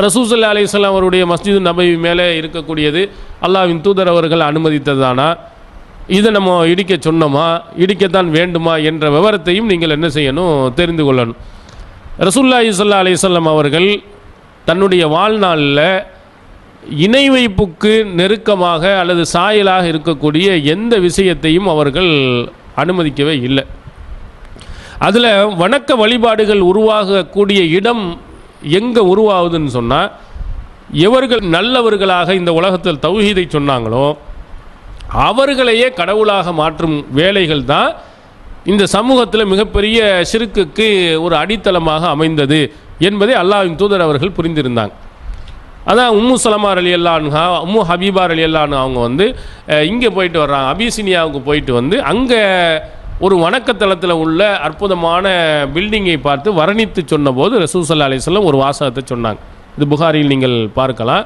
ரசூல் ஸல்லல்லாஹு அலைஹி வஸல்லம் அவருடைய மஸ்ஜிது நபவி மேலே இருக்கக்கூடியது அல்லாஹ்வின் தூதர் அவர்கள் அனுமதித்ததானா, இதை நம்ம இடிக்க சொன்னோமா, இடிக்கத்தான் வேண்டுமா என்ற விவரத்தையும் நீங்கள் என்ன செய்யணும், தெரிந்து கொள்ளணும். ரசூலுல்லாஹி ஸல்லல்லாஹு அலைஹி வஸல்லம் அவர்கள் தன்னுடைய வாழ்நாளில் இணை வைப்புக்கு நெருக்கமாக அல்லது சாயலாக இருக்கக்கூடிய எந்த விஷயத்தையும் அவர்கள் அனுமதிக்கவே இல்லை. அதில் வணக்க வழிபாடுகள் உருவாகக்கூடிய இடம் எங்கே உருவாகுதுன்னு சொன்னால், எவர்கள் நல்லவர்களாக இந்த உலகத்தில் தௌஹீதை சொன்னாங்களோ அவர்களையே கடவுளாக மாற்றும் வேலைகள் தான் இந்த சமூகத்தில் மிகப்பெரிய ஷிர்க்குக்கு ஒரு அடித்தளமாக அமைந்தது என்பதை அல்லாஹ்வின் தூதர் அவர்கள் புரிந்திருந்தாங்க. அதான் உம்மு சலமா ரலியல்லாஹு அன்ஹா, உம்மு ஹபீபா ரலியல்லாஹு அன்ஹா அவங்க வந்து இங்கே போயிட்டு வர்றாங்க, அபிசினியாவுக்கு போயிட்டு வந்து அங்கே ஒரு வணக்கத்தலத்தில் உள்ள அற்புதமான பில்டிங்கை பார்த்து வர்ணித்து சொன்னபோது ரசூல் ஸல்லல்லாஹு அலைஹி வஸல்லம் ஒரு வாசகத்தை சொன்னாங்க. இது புகாரியில் நீங்கள் பார்க்கலாம்.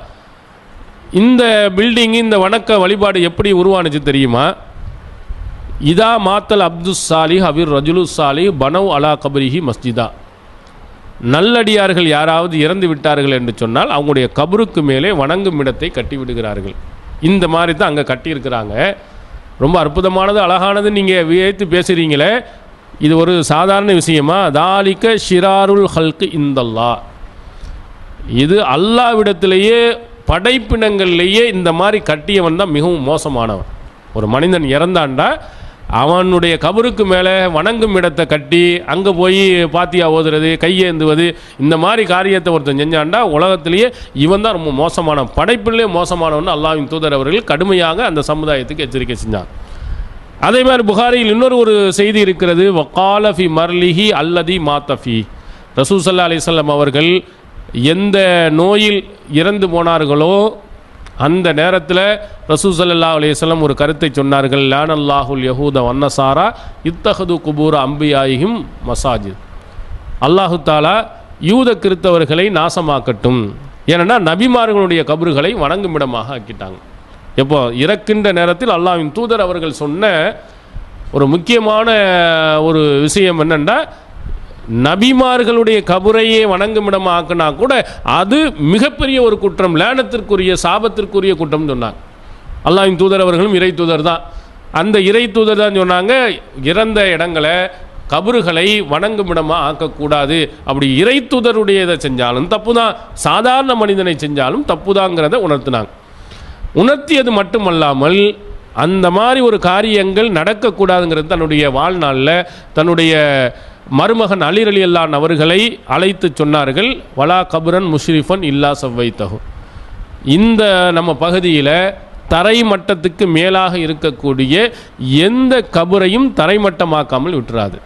இந்த பில்டிங், இந்த வணக்க வழிபாடு எப்படி உருவானுச்சு தெரியுமா? இதா மாத்தல் அப்துஸ் சாலிஹ் அபிர் ரஜுலு சாலிஹ் பனவ் அலா கபரிஹி மஸ்ஜிதா. நல்லடியார்கள் யாராவது இறந்து விட்டார்கள் என்று சொன்னால் அவங்களுடைய கபருக்கு மேலே வணங்கும் இடத்தை கட்டி விடுகிறார்கள். இந்த மாதிரி தான் அங்கே கட்டியிருக்கிறாங்க. ரொம்ப அற்புதமானது, அழகானது. நீங்கள் வியத்து பேசுகிறீங்களே, இது ஒரு சாதாரண விஷயமா? தாலிக்க ஷிராருல் ஹல்கு இந்தல்லா. இது அல்லாஹ்விடத்திலேயே படைப்பினங்கள்லேயே இந்த மாதிரி கட்டியவன் தான் மிகவும் மோசமானவன். ஒரு மனிதன் இறந்தாண்டா அவனுடைய கபருக்கு மேலே வணங்கும் இடத்தை கட்டி அங்கே போய் பாத்தியா ஓதுறது, கையேந்துவது, இந்த மாதிரி காரியத்தை ஒருத்தன் செஞ்சாண்டா உலகத்திலேயே இவன் தான் ரொம்ப மோசமான, படைப்பிலே மோசமானவன் அல்லாஹ்வின் தூதர் அவர்கள் கடுமையாக அந்த சமுதாயத்துக்கு எச்சரிக்கை செஞ்சாங்க. அதே மாதிரி புகாரியில் இன்னொரு செய்தி இருக்கிறது. வக்கால ஃபி மர்லிஹி அல்லதி மாத்தஃபி. ரசூல் ஸல்லல்லாஹு அலைஹி வஸல்லம் அவர்கள் எந்த நோயில் இறந்து போனார்களோ அந்த நேரத்தில் ரசூல் ஸல்லல்லாஹு அலைஹி வஸல்லம் ஒரு கருத்தை சொன்னார்கள். லானல்லாஹுல் யஹூத வன்னசாரா இத்தஹது குபூர அம்பியாயிஹிம் மசாஜித். அல்லாஹு தாலா யூத கிறிஸ்தவர்களை நாசமாக்கட்டும். ஏனென்னா நபிமார்களுடைய கபறுகளை வணங்குமிடமாக ஆக்கிட்டாங்க. எப்போ இறக்கின்ற நேரத்தில் அல்லாஹ்வின் தூதர் அவர்கள் சொன்ன ஒரு முக்கியமான ஒரு விஷயம் என்னென்னா, நபிமார்களுடைய கபரையே வணங்குமிடம் ஆக்கினா கூட அது மிகப்பெரிய ஒரு குற்றம், லேனத்திற்குரிய சாபத்திற்குரிய குற்றம் சொன்னாங்க. அல்லாஹ்வின் தூதர் அவர்களும் இறை தூதர் தான். அந்த இறை தூதர் தான் சொன்னாங்க, இறந்த இடங்களை கபறுகளை வணங்குமிடமாக ஆக்கக்கூடாது. அப்படி இறை தூதருடையதை செஞ்சாலும் தப்பு தான், சாதாரண மனிதனை செஞ்சாலும் தப்பு தாங்கிறத உணர்த்தினாங்க. உணர்த்தியது மட்டுமல்லாமல் அந்த மாதிரி ஒரு காரியங்கள் நடக்கக்கூடாதுங்கிறது தன்னுடைய வாழ்நாளில் தன்னுடைய மருமகன் அலி ரலியல்லாஹு அன்ஹு அவர்களை அழைத்து சொன்னார்கள். வலா கபுரன் முஷ்ரிஃபன் இல்லா சவ்வைத்தஹு. இந்த நம்ம பகுதியில் தரை மட்டத்துக்கு மேலாக இருக்கக்கூடிய எந்த கபரையும் தரைமட்டமாக்காமல் விட்டுறாது.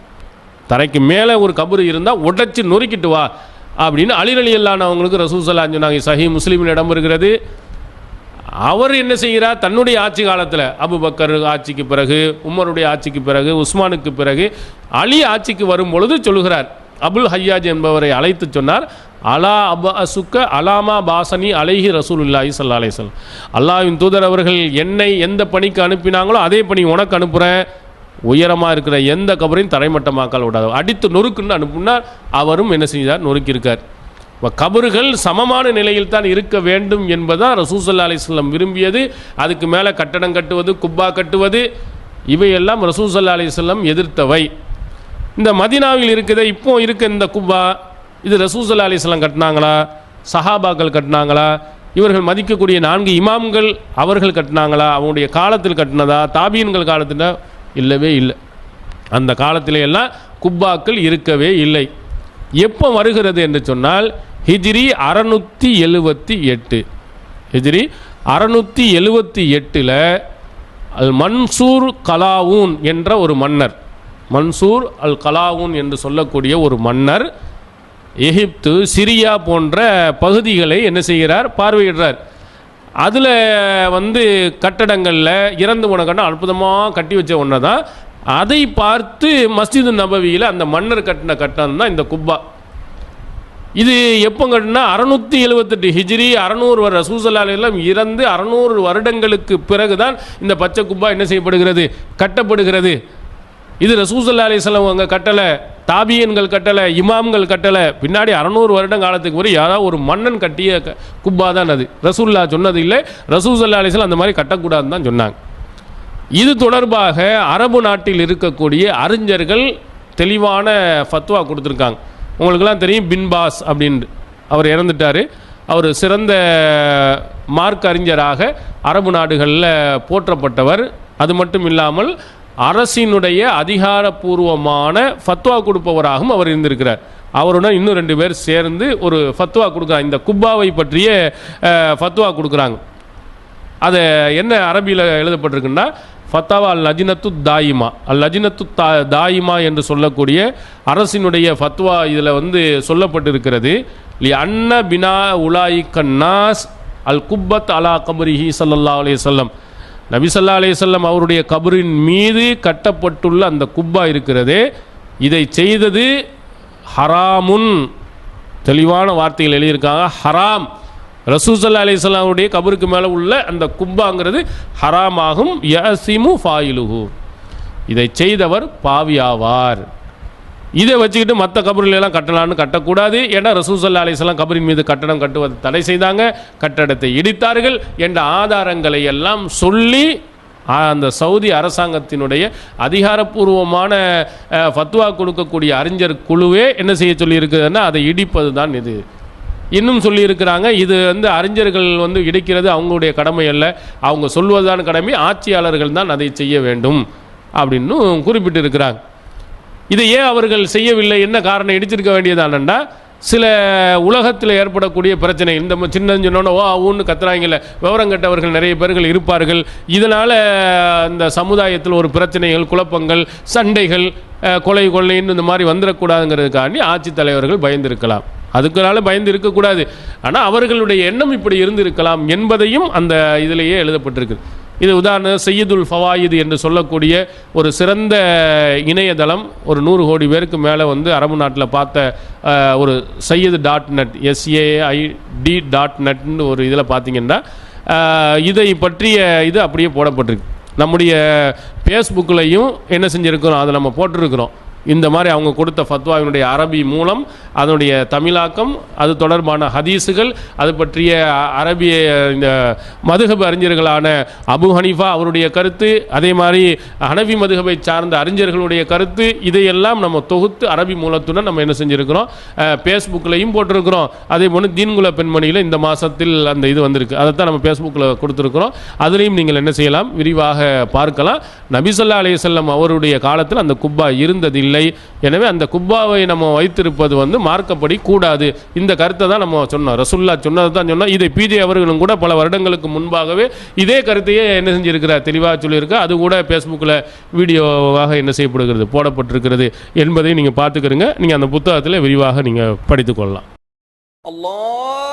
தரைக்கு மேலே ஒரு கபரு இருந்தால் உடைச்சி நொறுக்கிட்டு வா அப்படின்னு அலி ரலியல்லாஹு அன்ஹு அவங்களுக்கு ரசூல் ஸல்லல்லாஹு அலைஹி வஸல்லம் சொன்னாங்க. சஹீஹ் முஸ்லிமில் இடம் இருக்கிறது. அவர் என்ன செய்கிறார், தன்னுடைய ஆட்சி காலத்தில் அபூபக்கர் ஆட்சிக்கு பிறகு, உமருடைய ஆட்சிக்கு பிறகு, உஸ்மானுக்கு பிறகு அலி ஆட்சிக்கு வரும் பொழுது சொல்லுகிறார், அபுல் ஹய்யாஜ் என்பவரை அழைத்து சொன்னார், அலா அபஅசுக்க அலாமா பாசனி அலைஹி ரசூலுல்லாஹி ஸல்லல்லாஹு அலைஹி வஸல்லம். அல்லாஹ்வின் தூதர் அவர்கள் என்னை எந்த பணிக்கு அனுப்பினாங்களோ அதே பணி உனக்கு அனுப்புகிறேன். உயரமாக இருக்கிற எந்த கபரையும் தரைமட்டமாக்கால் விடாது, அடித்து நொறுக்குன்னு அனுப்புனார். அவரும் என்ன செஞ்சார், நொறுக்கியிருக்கார். கபறுகள் சமமான நிலையில் தான் இருக்க வேண்டும் என்பதுதான் ரசூல் ஸல்லல்லாஹு அலைஹி வஸல்லம் விரும்பியது. அதுக்கு மேலே கட்டடம் கட்டுவது, குப்பா கட்டுவது, இவையெல்லாம் ரசூல் ஸல்லல்லாஹு அலைஹி வஸல்லம் எதிர்த்தவை. இந்த மதீனாவில் இருக்குதே இப்போ இருக்க இந்த குப்பா, இது ரசூல் ஸல்லல்லாஹு அலைஹி வஸல்லம் கட்டினாங்களா, சஹாபாக்கள் கட்டினாங்களா, இவர்கள் மதிக்கக்கூடிய 4 இமாம்கள் அவர்கள் கட்டினாங்களா, அவங்களுடைய காலத்தில் கட்டினதா, தாபீன்கள் காலத்தில் இல்லவே இல்லை. அந்த காலத்திலே எல்லாம் குப்பாக்கள் இருக்கவே இல்லை. எப்போ வருகிறது என்று சொன்னால் ஹிஜ்ரி 678. ஹிஜ்ரி 678 அல் மன்சூர் கலாவூன் என்ற ஒரு மன்னர், மன்சூர் அல் கலாவூன் என்று சொல்லக்கூடிய ஒரு மன்னர் எகிப்து, சிரியா போன்ற பகுதிகளை என்ன செய்கிறார், பார்வையிடுறார். அதில் வந்து கட்டடங்களில் இறந்து போன கட்டம் அற்புதமாக கட்டி வச்ச ஒன்று தான். அதை பார்த்து மஸ்ஜிது நபவியில் அந்த மன்னர் கட்டின கட்டம் தான் இந்த குப்பா. இது எப்போ கட்டினா 678 ஹிஜ்ரி 600 ரசூல் ஸல்லல்லாஹு அலைஹி வஸல்லம் இறந்து 600 வருடங்களுக்கு பிறகுதான் இந்த பச்சை குப்பா என்ன செய்யப்படுகிறது, கட்டப்படுகிறது. இது ரசூல் ஸல்லல்லாஹு அலைஹி வஸல்லம் அங்கே கட்டலை, தாபியன்கள் கட்டலை, இமாம்கள் கட்டலை. பின்னாடி 600 வருடம் காலத்துக்கு வரை யாராவது ஒரு மன்னன் கட்டிய குப்பா தான் அது. ரசூலுல்லாஹ் சொன்னது இல்லை, ரசூல் ஸல்லல்லாஹு அலைஹி வஸல்லம் அந்த மாதிரி கட்டக்கூடாதுன்னு தான் சொன்னாங்க. இது தொடர்பாக அரபு நாட்டில் இருக்கக்கூடிய அறிஞர்கள் தெளிவான ஃபத்வா கொடுத்துருக்காங்க. உங்களுக்கெல்லாம் தெரியும் பின்பாஸ் அப்படின்ட்டு, அவர் இறந்துட்டார். அவர் சிறந்த மார்க் அறிஞராக அரபு நாடுகளில் போற்றப்பட்டவர். அது மட்டும் இல்லாமல் அரசினுடைய அதிகாரப்பூர்வமான ஃபத்வா கொடுப்பவராகவும் அவர் இருந்திருக்கிறார். அவருடன் இன்னும் 2 பேர் சேர்ந்து ஒரு ஃபத்வா கொடுக்குறாங்க. இந்த குப்பாவை பற்றிய ஃபத்வா கொடுக்குறாங்க. அது என்ன அரபியில் எழுதப்பட்டிருக்குன்னா, ஃபத்தாவா அல் லஜினத்து தாயிமா, அல் லஜினத்து தாயிமா என்று சொல்லக்கூடிய அரசினுடைய ஃபத்வா இதில் சொல்லப்பட்டிருக்கிறது. லி அன்ன பினா உலாயி கன்னாஸ் அல் குப்பத் அலா கபரிஹி ஸல்லல்லாஹு அலைஹி வஸல்லம், நபி ஸல்லல்லாஹு அலைஹி வஸல்லம் அவருடைய கபரின் மீது கட்டப்பட்டுள்ள அந்த குப்பா இருக்கிறதே, இதை செய்தது ஹராமுன், தெளிவான வார்த்தைகள் எழுதியிருக்காங்க, ஹராம். ரசூல் ஸல்லல்லாஹு அலைஹி வஸல்லம் அவருடைய கபருக்கு மேலே உள்ள அந்த குப்பாங்கிறது ஹராமாகும். யஸிமு ஃபாயிலுஹு, இதை செய்தவர் பாவியாவார். இதை வச்சுக்கிட்டு மற்ற கபரிலெல்லாம் கட்டலான்னு கட்டக்கூடாது. ஏன்னா ரசூல் ஸல்லல்லாஹு அலைஹி வஸல்லம் கபரின் மீது கட்டடம் கட்டுவது தடை செய்தாங்க, கட்டடத்தை இடித்தார்கள் என்ற ஆதாரங்களை எல்லாம் சொல்லி அந்த சவுதி அரசாங்கத்தினுடைய அதிகாரப்பூர்வமான ஃபத்வா கொடுக்கக்கூடிய அறிஞர் குழுவே என்ன செய்ய சொல்லியிருக்குதுன்னா, அதை இடிப்பது தான் இது. இன்னும் சொல்லியிருக்கிறாங்க, இது அறிஞர்கள் இடிக்கிறது அவங்களுடைய கடமை அல்ல, அவங்க சொல்வதுதான் கடமை, ஆட்சியாளர்கள் தான் அதை செய்ய வேண்டும் அப்படின்னு குறிப்பிட்டு இருக்கிறாங்க. இதை ஏன் அவர்கள் செய்யவில்லை, என்ன காரணம், இடிச்சிருக்க வேண்டியதானண்டா, சில உலகத்தில் ஏற்படக்கூடிய பிரச்சனை, இந்த சின்ன சின்னோன்னு ஊன்னு கத்துறாங்கல்ல, விவரம் கட்டவர்கள் நிறைய பேர்கள் இருப்பார்கள். இதனால் இந்த சமுதாயத்தில் ஒரு பிரச்சனைகள், குழப்பங்கள், சண்டைகள், கொலை கொள்ளைன்னு இந்த மாதிரி வந்துடக்கூடாதுங்கிறதுக்காண்டி ஆட்சித்தலைவர்கள் பயந்திருக்கலாம். அதுக்குனால பயந்து இருக்கக்கூடாது, ஆனால் அவர்களுடைய எண்ணம் இப்படி இருந்திருக்கலாம் என்பதையும் அந்த இதிலேயே எழுதப்பட்டிருக்கு. இது உதாரணம் சையதுல் ஃபவாயிது என்று சொல்லக்கூடிய ஒரு சிறந்த இணையதளம், ஒரு 100 கோடி பேருக்கு மேலே அரபு நாட்டில் பார்த்த ஒரு sayyidu.net SAID.netன்னு ஒரு இதில் பார்த்தீங்கன்னா இதை பற்றிய இது அப்படியே போடப்பட்டிருக்கு. நம்முடைய ஃபேஸ்புக்கிலையும் என்ன செஞ்சுருக்கிறோம், அதை நம்ம போட்டிருக்கிறோம். இந்த மாதிரி அவங்க கொடுத்த ஃபத்வாவினுடைய அரபி மூலம், அதனுடைய தமிழாக்கம், அது தொடர்பான ஹதீஸுகள், அது பற்றிய அரபிய இந்த மதுஹப் அறிஞர்களான அபு ஹனீஃபா அவருடைய கருத்து, அதே மாதிரி ஹனஃபி மதுஹபை சார்ந்த அறிஞர்களுடைய கருத்து, இதையெல்லாம் நம்ம தொகுத்து அரபி மூலத்துடன் நம்ம என்ன செஞ்சுருக்கிறோம், ஃபேஸ்புக்கிலையும் போட்டிருக்கிறோம். அதே போல் தீன்குல பெண்மணியில் இந்த மாதத்தில் அந்த இது வந்திருக்கு, அதைத்தான் நம்ம ஃபேஸ்புக்கில் கொடுத்துருக்குறோம். அதுலேயும் நீங்கள் என்ன செய்யலாம், விரிவாக பார்க்கலாம். நபி ஸல்லல்லாஹு அலைஹி வஸல்லம் அவருடைய காலத்தில் அந்த குப்பா இருந்ததில்லை. எனவே அந்த குப்பாவை நம்ம வைத்திருப்பது மார்க்கப்படி கூடாது. இந்த கருத்தை தான் நம்ம சொன்னோம், ரசூலுல்லாஹ் சொன்னதை தான் சொன்னோம். இதை பிஜே அவர்களும் கூட பல வருடங்களுக்கு முன்பாகவே இதே கருத்தையே என்ன செஞ்சிருக்கிறார், தெளிவாக சொல்லியிருக்கார். அது கூட ஃபேஸ்புக்கில் வீடியோவாக என்ன செய்யப்படுகிறது, போடப்பட்டிருக்கிறது என்பதை நீங்கள் பார்த்துக்கிறீங்க. நீங்கள் அந்த புத்தகத்தில் விரிவாக நீங்கள் படித்துக்கொள்ளலாம். அல்லாஹ்.